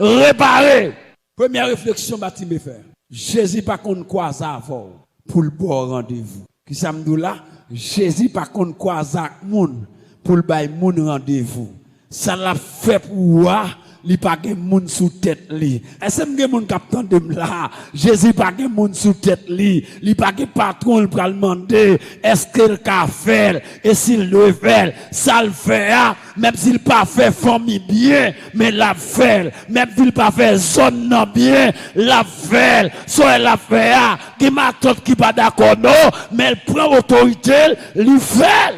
réparer. Première réflexion Batimé fait. Jésus pas qu'on croise avant pour le bon rendez-vous. Qui ça me dit là? Jésus par contre croise avec moun pour le bail moun rendez-vous. Ça l'a fait pour moi, li pa gen moun sous tête li. Est-ce que gen moun k'ap tande là? Jésus pa gen moun sous tête li pa gen patron le pral demander est-ce qu'il ka faire et s'il le fait, ça le fait même s'il pas fait famille bien, mais la fait, même s'il pas fait zone non bien, la fait, soit la fait qui m'a tout qui pas d'accord non, mais elle prend autorité, lui fait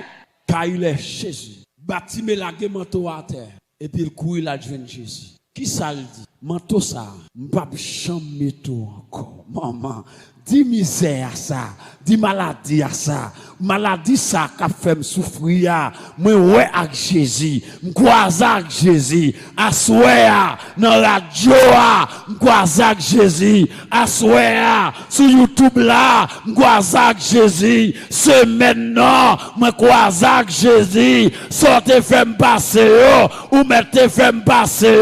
car il est Jésus. Batimé la ge manteau à terre et puis il couille la joindre Jésus. Qui ça le dit? Manteau ça, m'pa jamais tout encore. Maman, dis misère à ça, dis maladie à ça. Maladie ça qu'a fait me souffrir. Moi ouais avec Jésus, m'croise avec Jésus. Assoya dans la radio, m'croise avec Jésus. Assoya sur YouTube là, m'croise avec Jésus. C'est maintenant, m'croise avec Jésus. Sortez fait me passer ou mettez fait me passer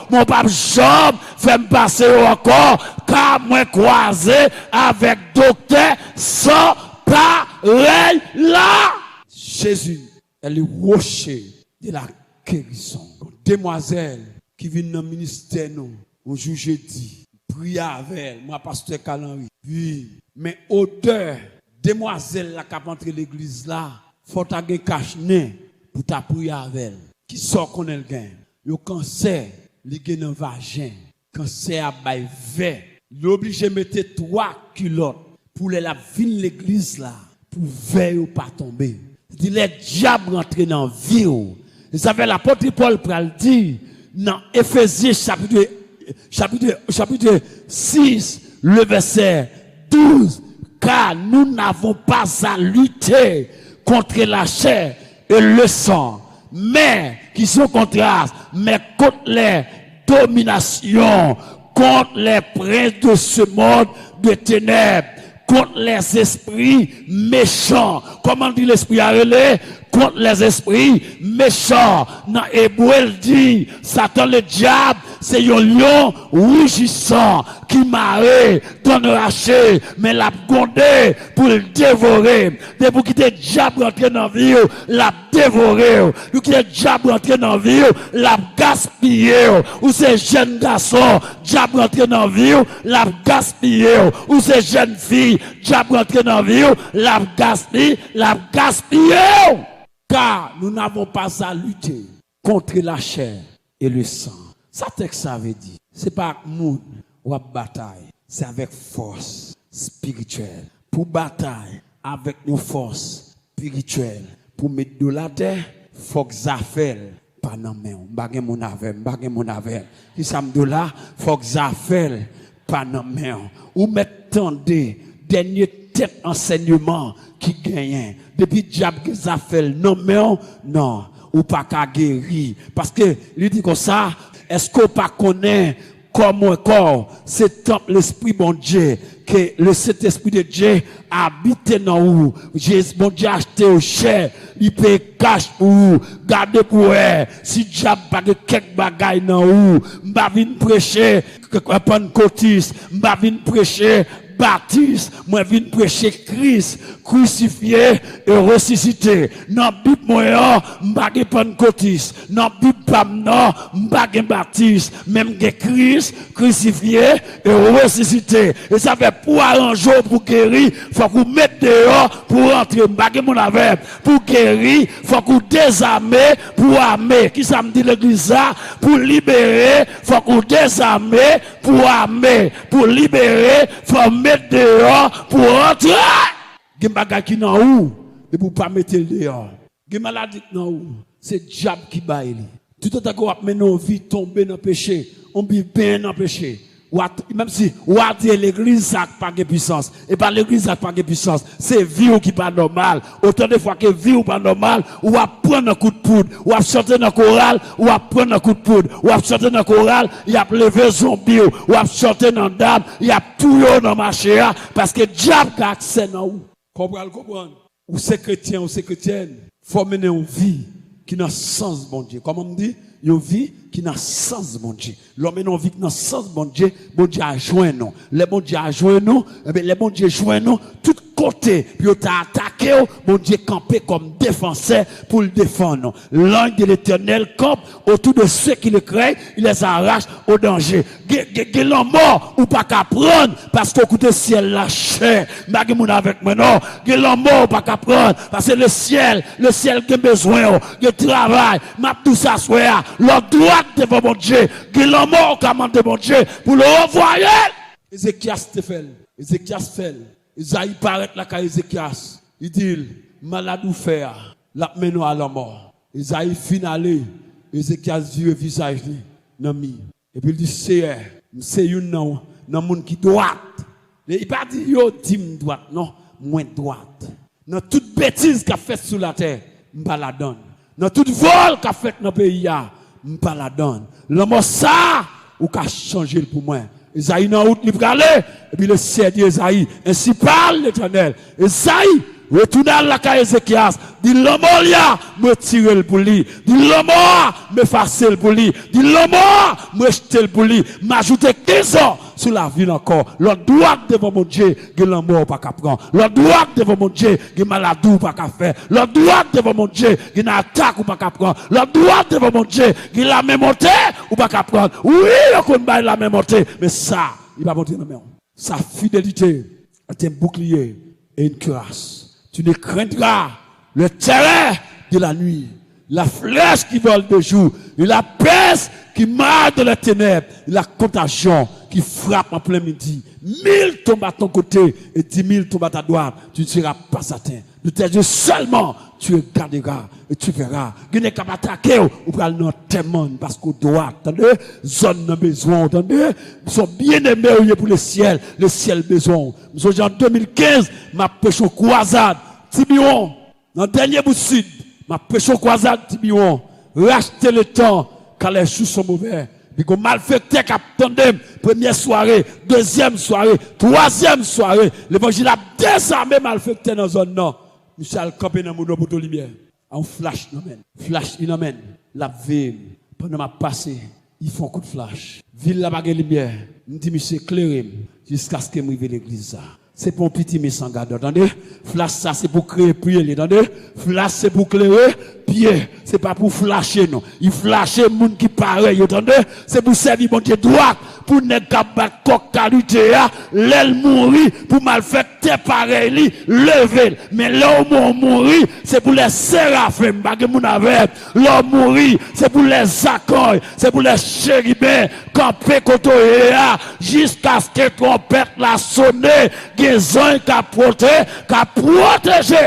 mon pape Job fait me passer encore car moi croisé avec docteur sans pareil là. Jésus est le rocher de la guérison. Demoiselle qui vient dans le ministère nous, au jour jeudi, prier avec elle, moi pasteur Calanri. Oui, mais odeur demoiselle là qui a entré l'église là, faut ta gen cache-nez pour ta prier avec elle. Qui sort qu'on elle gagne? Le cancer, li gen dans vagin, cancer a bay vert. L'obligé mettre 3 culottes pour la ville l'église là pour veiller ou pas tomber. Dit les diables rentrer dans vie. Vous savez l'apôtre Paul pral dit dans Éphésiens chapitre chapitre 6, le verset 12. Car nous n'avons pas à lutter contre la chair et le sang, mais qui sont contraires, mais contre les dominations, contre les princes de ce monde de ténèbres, contre les esprits méchants. Comment dit l'esprit à relais? Contre les esprits méchants. Dans Hébreu, il dit, Satan le diable, c'est un lion rugissant qui marre, donne raché, mais l'a gondé pour le dévorer. Dès pour quitter le diable rentrer dans la vie, l'a dévoré. Pour quitter le diable rentrer dans la vie, l'a gaspillé. Ou ces jeunes garçons, diable rentrer dans la vie, l'a gaspillé. Ou ces jeunes filles, diable rentrer dans la vie, l'a gaspillé. Car nous n'avons pas à lutter contre la chair et le sang. Ça texte ça veut dire, c'est pas monde ou à bataille, c'est avec force spirituelle. Pour bataille avec nos forces spirituelles, pour mettre de la terre, faut que ça fait pas dans main. Bagay mon avec. Qui ça me dit là, faut que ça fait pas dans main. Ou mettre dernier tête enseignement qui gagne. Depuis diable que ça fait non, ou pas qu'à guérir. Parce que, lui dit comme ça, est-ce qu'on pas connaît comme un corps, c'est temple l'esprit bon Dieu, que le Saint-Esprit de Dieu habite dans vous. Jésus, bon Dieu, acheté au cher, il peut cacher pour vous, garder pour elle. Si diable pas de quelques bagailles dans vous, m'ba vinn prêcher, Pentecôtiste, m'ba vinn prêcher, baptiste, moi viens prêcher Christ crucifié et ressuscité. Dans Bible moi m'bagé pentecôtiste, dans Bible pam non m'bagé baptiste, même que Christ crucifié et ressuscité. Et ça fait pour arranger pour guérir, faut qu'on mette dehors pour rentrer m'bagé mon avec. Pour guérir, faut qu'on désarmer pour armer. Qui ça me dit l'église ça? Pour libérer, faut qu'on désarmer pour armer. Pour libérer, faut mettre dehors pour rentrer. Gen bagay qui nan ou, mais pour pas mettre dehors. Gen maladie nan ou, c'est diable qui baille. Tout le temps qu'on a mené nos vies tomber dans le péché, on vit bien dans le péché. Même si on a dit l'église ça pas de puissance, et pas l'église ça pas de puissance, c'est vie qui pas normal. Autant de fois que vie ou pas normal, ou à prendre un coup de poudre, ou à chanter dans le choral, ou à prendre un coup de poudre, ou à chanter dans le choral, il a levé zombie, ou à chanter dans dame, il a tout dans marché parce que diable a accès dans vous. Comprendre. Ou c'est chrétien ou c'est chrétienne, faut mener une vie qui n'a sens bon Dieu. Comme on me dit, une vie qui n'a sens bon Dieu. L'homme une vie qui n'a sens bon Dieu a joint nous. Les bon Dieu a joint nous, les bon Dieu joint nous tout côté, puis il t'a attaqué, bon Dieu campé comme défenseur pour le défendre. L'ange de l'Éternel campe autour de ceux qui le craignent, il les arrache au danger. L'homme mort ou pas qu'à prendre parce que écoutez ciel la chair. Magé mon avec moi non. L'homme mort ou pas qu'à prendre parce que le ciel qui a besoin, le travail, m'a tout ça soit leur droite devant mon Dieu. L'homme mort qui a demandé mon Dieu pour le renvoyer. Ézéchias te fait. Isaïe paraît là qu'à Ézéchias. Il dit, malade ou faire, la menon à la mort. Isaïe finale, Ézéchias dit, visage, non mi. Et puis il dit, c'est une non, monde qui droite. Il pas dit, yo, dim droite, non, moins droite. Dans toute bêtise qu'a fait sous la terre, m'pas la donne. Dans toute vol qu'a fait dans le pays, m'pas la donne. L'homme ça, ou qu'a changé pour moi. Isaïe n'a route libre aller, et puis le ciel dit Isaïe, ainsi parle l'Éternel. Isaïe, retourne à la caille Ézéchias, dit l'homme là, me tire le pour lui, dit l'homme me fasse le pour lui, dit l'homme me jeter le pour lui, m'ajouter 15 ans sur la vie encore. L'autre droite devant mon Dieu, que l'homme pas qu'à prendre. L'autre droite devant mon Dieu, que maladie pas qu'à faire. L'autre droite devant mon Dieu, que une attaque ou pas qu'à prendre. L'autre droite devant mon Dieu, que la même montée ou pas qu'à prendre. Oui, le qu'on baille la même montée, mais ça, il va monter dans la main. Sa fidélité est un bouclier et une cuirasse. Tu ne craindras le terrain de la nuit, la flèche qui vole de jour, et la peste qui marche dans les ténèbres, et la contagion qui frappe en plein midi. 1000 tombent à ton côté et 10 000 tombent à ta droite. Tu ne seras pas atteint. De tes yeux seulement, tu regarderas et tu verras. Il n'y a qu'à m'attaquer ou pas le témoin parce qu'au droit, attendez, zone n'a besoin, attendez, nous sommes bien aimés pour le ciel besoin. Nous sommes en 2015, ma prêche au croisade, Tibion, dans le dernier bout sud, ma prêche au croisade, Tibion, racheter le temps quand les choux sont mauvais. Puis qu'on malfecté qui attendait première soirée, deuxième soirée, troisième soirée, l'évangile a désarmé malfecté dans la zone nord. Michel campé dans mon poteau lumière. En flash, non men. Flash, il non men. La ville, pendant ma passé, ils font coup de flash. Ville la bague lumière. Me dit monsieur éclairé jusqu'à ce que me rive l'église ça. C'est pour un petit mais sans garde, attendez. Flash ça c'est pour créer prier, attendez. Flash c'est pour clairer pied, c'est pas pour flasher non. Il flasher monde qui pareil, attendez. C'est pour servir bon Dieu droite, pour ne pas battre coq qualité l'aile mourir pour malfecter pareil li lever. Mais là où mourir, c'est pour les séraphins, bague mon avec. Là mourir, c'est pour les accords, c'est pour les chérubins camper côté jusqu'à ce que trompette la sonne. Gens qui a protégé.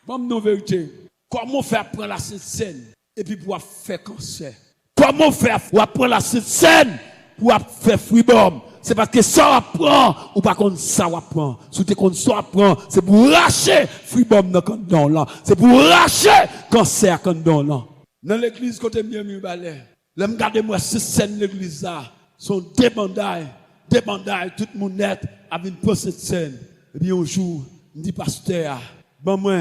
Bon, nous vérité. Comment faire prendre la scène et puis pour faire cancer? Comment faire pour prendre la scène pour faire freedom? C'est parce que ça apprend ou pas qu'on ça apprend. Si tu qu'on ça apprend, c'est pour racher freedom dans là. C'est pour racher cancer dans là. Dans l'église côté mieux balai. Là me garder moi cette scène l'église là sont débandailles, tout le monde net avec une cette scène. Et bien un jour, me dit pasteur, bon moi,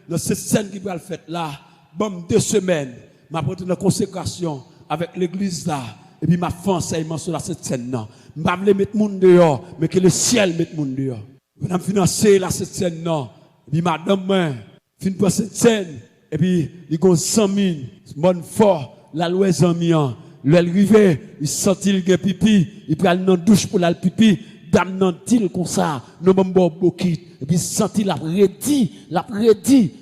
dans cette scène qui va le faire là, bon 2 semaines, m'a porté une consécration avec l'église là, et puis m'a fait enseignement sur cette scène là. M'a voulu mettre monde dehors, mais que le ciel mette monde dehors. On a financé la cette scène là, et puis madame moi, fin pour cette scène, et puis il y a 100 000, bonne fort, la loi 100 000. L'arrivée, il sentit le pipi, il prend une douche pour la pipi, dame nan til comme ça, non bon bokit, et puis senti la prédit,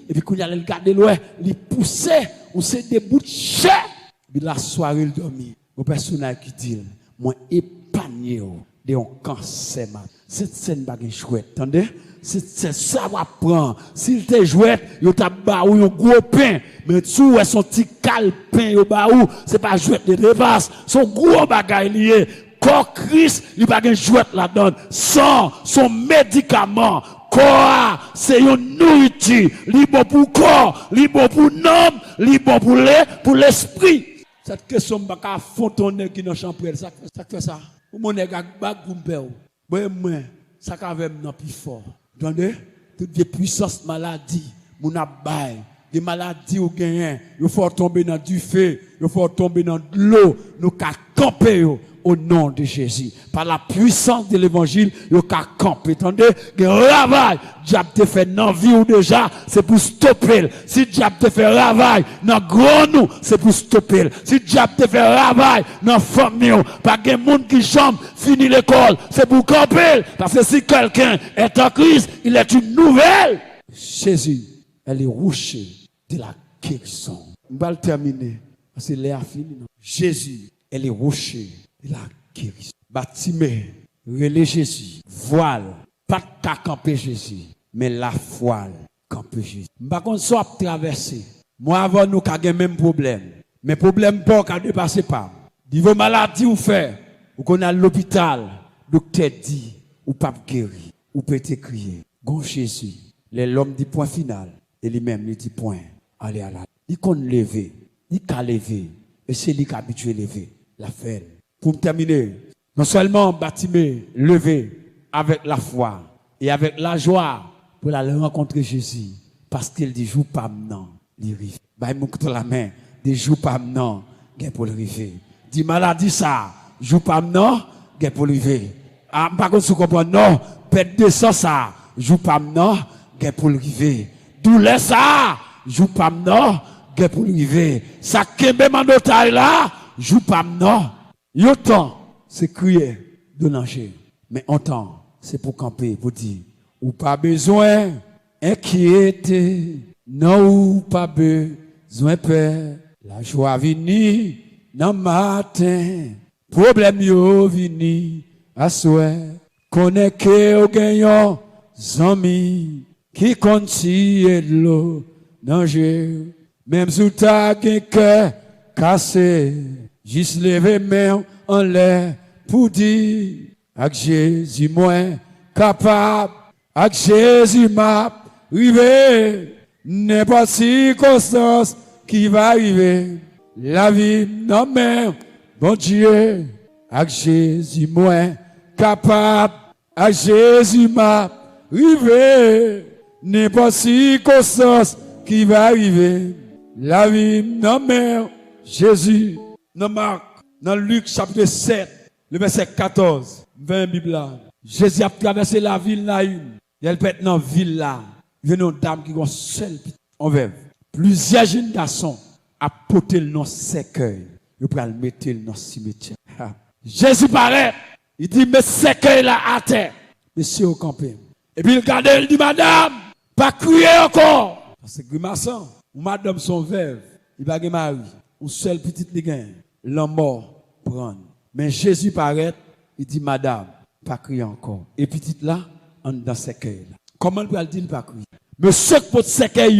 et puis quand il allait regarder loin, il poussait, ou c'est des bouts de chair, puis la soirée il dormit. Mon personnage qui dit, moi épargné de un cancer, cette scène bague chouette, attendez? C'est ça va prendre. S'il te jouette, il t'a baou un gros pain, mais tout son petit calepin yo baou, c'est pas jouette de dépasse, son gros bagaille lié. Corps Christ, il va gagner jouette là-dedans. Sans son médicament, corps, c'est une nourriture, libre pour corps, libre pour l'homme, libre pour l'esprit. Cette question va pas fontonner qui dans chambre, ça fait ça. Ou mon nèg bag goumpe. Moi ça ka avec non plus fort. Entendez? Toutes les puissances maladies, mon abaye, des maladies ou gagnent, il faut tomber dans du feu, il faut tomber dans de l'eau, nous ka camper au nom de Jésus. Par la puissance de l'évangile, il y a camper. Attendez, le travail, diable te fait dans vie ou déjà, c'est pour stopper. Si diable te fait travail dans gros nous, c'est pour stopper. Si diable te fait travail dans famille, pas de monde qui chambre, fini l'école, c'est pour camper. Parce que si quelqu'un est en crise, il est une nouvelle. Jésus, elle est rocher de la guérison. On va le terminer. Parce que l'air fini. Jésus, elle est rocher. La guérison. Bâtiment, relais Jésus, voile, pas de cas camper Jésus, mais la voile camper Jésus. Par contre, soit traverser. Moi, avant, nous avons même problème. Mais problème pas qu'à dépasser pas. Niveau maladie ou faire, ou qu'on a l'hôpital, docteur dit, ou pas guéri, ou peut te crier. Gon Jésus, l'homme dit point final, et lui-même, il dit point, allez à la. Il qu'on lever, il qu'a lever, et c'est lui qui a habitué lever, la faire. Pour terminer, non seulement bâtiment, lever avec la foi et avec la joie pour aller rencontrer Jésus, parce qu'il dit, joue pas maintenant, il arrive. Bah, il montre la main, des joue pas maintenant, il pour l'arriver. Dit maladie ça, joue pas maintenant, il pour l'arriver. Ah, par contre, vous comprenez, non, pète de sang ça, joue pas maintenant, il pour l'arriver. Douleur ça, joue pas maintenant, il pour l'arriver. Ça kembe mandotaille là, joue pas maintenant. Yotan, c'est crier de danger. Mais en temps, c'est pour camper, pour dire, ou pas besoin inquiéter, non ou pas besoin peur, La joie vini dans matin, problème yo vini à souhait. Connaît que au gagnant, zami, qui continue de l'eau, danger. Même sous ta cœur cassé, juste lever main en l'air pour dire, avec Jésus moins capable, avec Jésus m'a arrivé, n'importe circonstance qui va arriver. La vie, non mais, bon Dieu, avec Jésus moins capable, avec Jésus m'a arrivé, n'importe circonstance qui va arriver. La vie, non mais, Jésus, Dans Marc, dans Luc chapitre 7, le verset 14, 20 Bible là. Jésus a traversé la ville là une. Il peut être dans la ville là. Il y a une dame qui a un seul petit veuve. Plusieurs jeunes garçons a porté le nom cercueil. Il peut le mettre dans le cimetière. Jésus paraît. Il dit, mais cercueil là à terre. Monsieur au campé. Et puis il regarde, il dit, madame, pas crier encore. Parce que grimaçant, madame son veuve, il va mari. Un seul petit ligain, l'homme mort prend. Mais Jésus paraît, il dit, madame, pas crier encore. Et petite là, on dans cercueil là. Comment il peut dire pas crier? Monsieur qui porte cercueil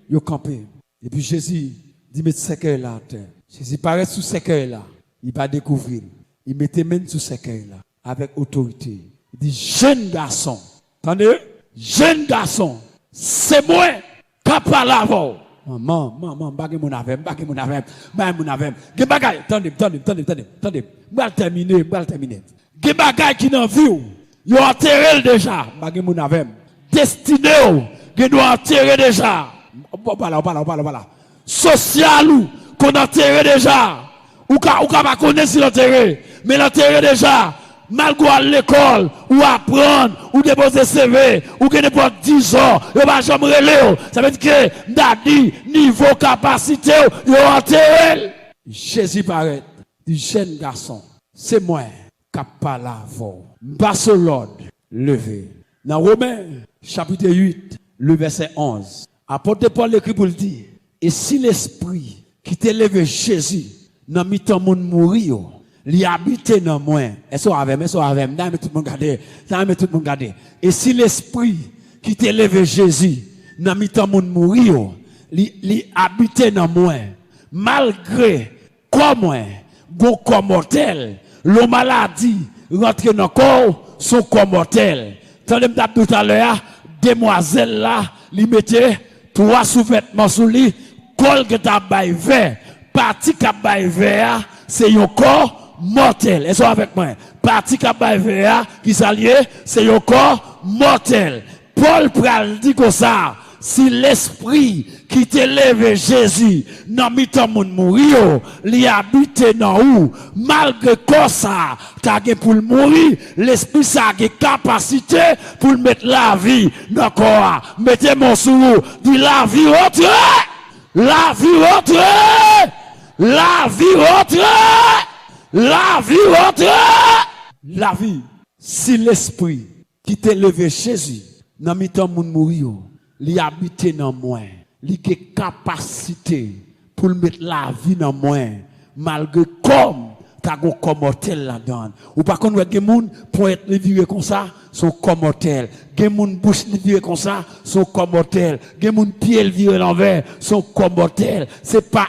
yo campé. Et puis Jésus dit, mettez cercueil là à terre. Jésus paraît sous cercueil là, il va découvrir. Il mettait même sous cercueil là, avec autorité. Il dit, jeune garçon, attendez, jeune garçon, c'est moi qui parle avant. Maman, bagay mon avem. Ge bagay, attendez. M'al terminer. Ge bagay qui nan vie ou, yo enterré déjà, bagay mon avem. Destiné ou, ge doit enterrer déjà. Voilà. Social ou, qu'on enterré déjà. Ou ka pas connaître si l'enterré, mais l'enterré déjà. Malgré à l'école, ou apprendre, ou déposer CV, ou que n'importe 10 ans, ou pas jamais relé. Ça veut dire que, d'adi, niveau capacité, ou enterré. Jésus paraît, du jeune garçon, c'est moi qui parle avant. Basse l'ordre, levé. Dans Romains, chapitre 8, le verset 11, apôtre Paul écrit pour le dire, et si l'esprit qui t'élève Jésus, n'a mis ton monde mourir, li habite dans moi. Est-ce avec, là, mais tout le monde garde. Et si l'esprit qui t'élève Jésus, n'a mis ton monde mourir, li habite dans moi, malgré comme bon corps mortel, le maladie rentre dans le corps, son corps mortel. Tandis que tout à l'heure, demoiselle là, li mettait 3 sous-vêtements sous lui, col que t'as bail vert, parti qu'a bail vert, c'est un corps mortel. Est-ce avec moi? Parti Kabaïvéa qui s'allie, c'est un corps mortel. Paul pral dit comme ça, si l'esprit qui t'élève Jésus, n'a mis ton monde mourir, li habite dans où, malgré que ça, t'as pour le mourir, l'esprit ça a capacité pour mettre la vie dans le corps. Mettez mon sous, dit la vie autre, la vie autre, la vie autre. La vie, la vie, si l'esprit qui t'élève Jésus, n'a mis ton monde mourir, li habite dans moi, li a capacité pour mettre la vie dans moi, malgré comme t'as un corps mortel là-dedans. Ou par contre, il y a des gens pour être vivre comme ça, son corps mortel. Il y a des gens bouche vivre comme ça, son corps mortel. Il y a des gens pied vivre l'envers, son corps mortel. C'est pas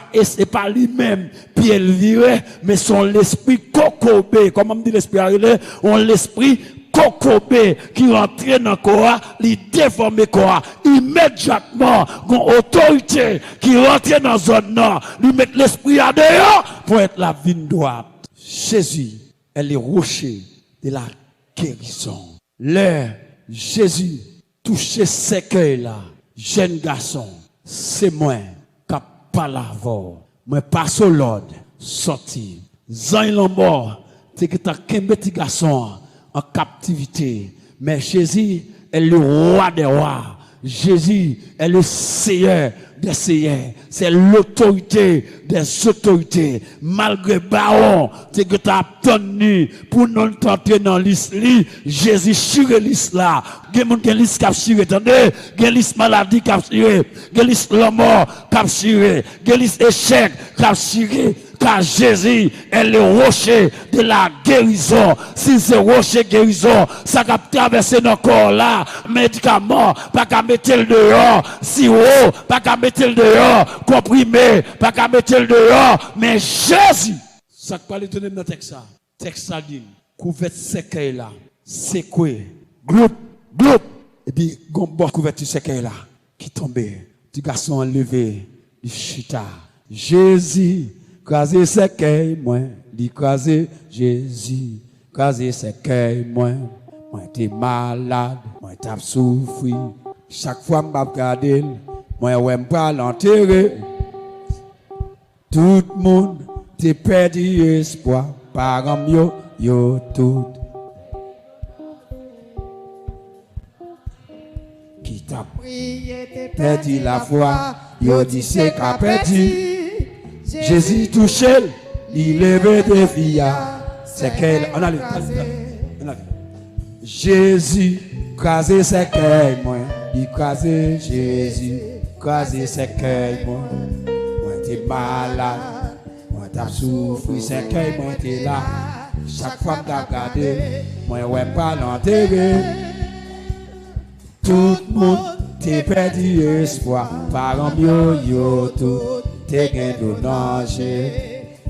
lui-même pied vivre, mais son l'esprit cocobé. Comment on dit l'esprit arrivé? On l'esprit cocobé qui rentre dans le corps, il déforme le corps. Immédiatement, une autorité qui rentre dans la zone nord, lui met l'esprit à dehors pour être la vigne droite. Jésus est le rocher de la guérison. Là, Jésus touche ce cœurs là, jeune garçon, c'est moi qui parle avant. Moi passe au l'ordre, sorti. Zan il est mort, c'est que t'as qu'un petit garçon en captivité. Mais Jésus est le roi des rois. Jésus est le Seigneur des seigneurs. C'est l'autorité des autorités. Malgré baron, c'est que tu as tenu pour nous tenter dans l'islam. Jésus chire l'islam. Il y a des gens qui ont l'islam, attendez. Il y a l'islam maladie qui a chiré. Il y a l'islam mort qui a chiré. Il y a l'islam échec qui a chiré. Car Jésus est le rocher de la guérison. Si c'est rocher guérison, ça va traverser nos corps là. Médicaments, pas qu'à mettre le dehors. Sirop, pas qu'à mettre le dehors. Comprimé, pas qu'à mettre le dehors. Mais Jésus, ça que parle de dans le texte ça. Texte ça dit, couverture séquelle là. C'est quoi? Gloup, gloup. Et puis, gombo couverture séquelle là. Qui tombait. Du garçon enlevé. Du chita. Jésus. Crasé séquelle, moi, dit crasé Jésus, crasé séquelle, moi t'es malade, moi t'as souffri. Chaque fois m'a regardé, moi ouais m'pas l'enterrer. Tout le monde t'es perdu espoir, parents yo tout. Qui t'a perdu la foi, yo dit c'est qu'a perdu. Jésus touché, il levait des filles. C'est qu'elle. On a lu. Jésus, crasé c'est qu'elle, moi. Il crasé Jésus, crasé c'est qu'elle, moi. Moi t'es malade, moi t'as souffert, c'est qu'elle, moi t'es là. Chaque fois que t'as regardé, moi ouais pas l'enterrer. Tout le monde t'es perdu espoir, parents yo tout. T'es gain de danger,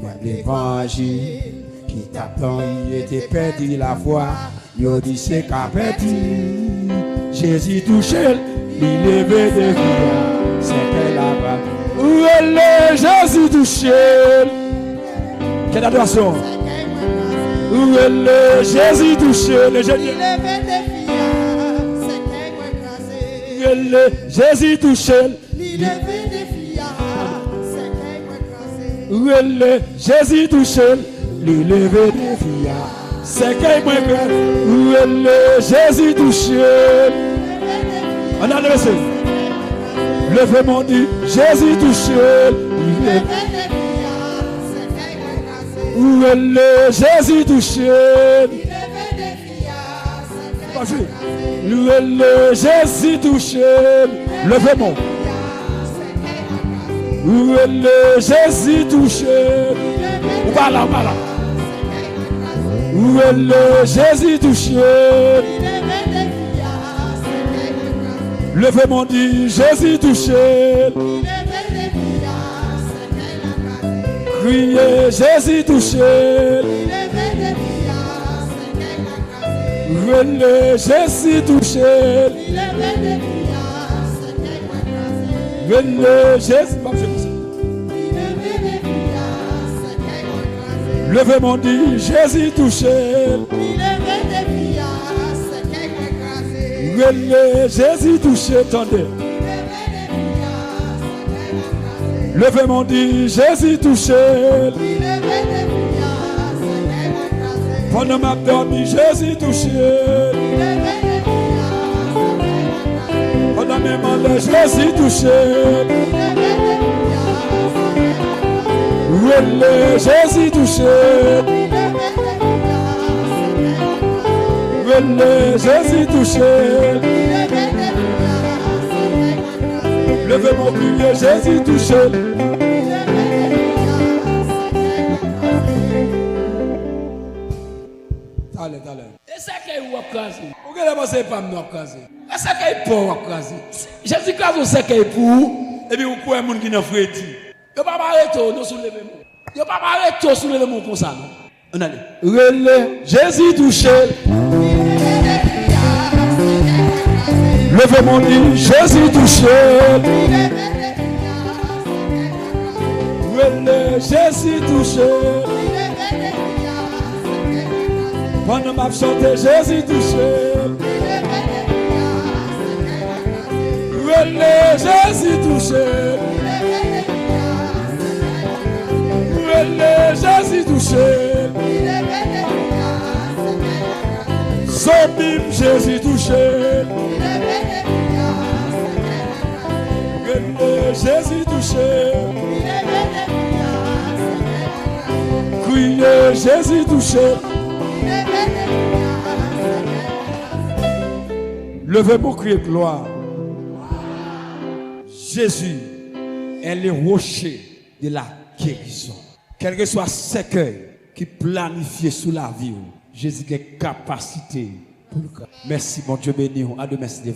même l'évangile qui t'attend, il était perdu la foi. Yo dit c'est qu'a perdu. Jésus touché, il levait des vies, c'est qu'elle a pas. Où est le Jésus touché? Quelle adoration? Où est le Jésus touché? Le Jésus levait des filles, c'est qu'elle. Où est le Jésus touché? Il levait des filles. Où est le Jésus touché, lui levé des filles. C'est qu'il m'a fait. Où est le Jésus touché? On a levé. Levez mon dit, Jésus touché, lui levé des filles. Où est le Jésus touché? Où est le Jésus touché? Levez mon. Où est le Jésus touché? Ou pas là, Où est le Jésus touché? Levez mon dit, Jésus touché. Criez, Jésus touché. Où est le Jésus touché? Le Jésus, levez mon dit, Jésus touché. Le Jésus touché, attendez. Levez mon dit, Jésus touché. Pendant ma dormi, Jésus touché. Pendant mes mandats, Jésus touché. Où est le Jésus touché? Où est le Jésus touché? Levez mon prière, Jésus touché. Allez. Et c'est qu'il y a crasé. Vous allez passer par nous crasé. Et c'est qu'il y a crasé. Jésus crase c'est qu'il pour. Et puis vous pouvez un monde qui n'a pas fait. Yo pas arrêter nous soulever mon. Yo pas arrêter soulever mon comme ça non. On allait. Relais Jésus touché. Levez mon dit Jésus touché. Relais Jésus touché. Pendant ma chanter Jésus touché. Relais Jésus touché. Le Jésus touché. Son bim Jésus touché. criez, Jésus touché. Criez, Jésus touché. Levez pour crier gloire. Jésus est le rocher de la guérison. Quel que soit cercueil qui planifie sous la vie, Jésus a capacité pour le cas. Merci mon Dieu béni. À demain, merci Dieu.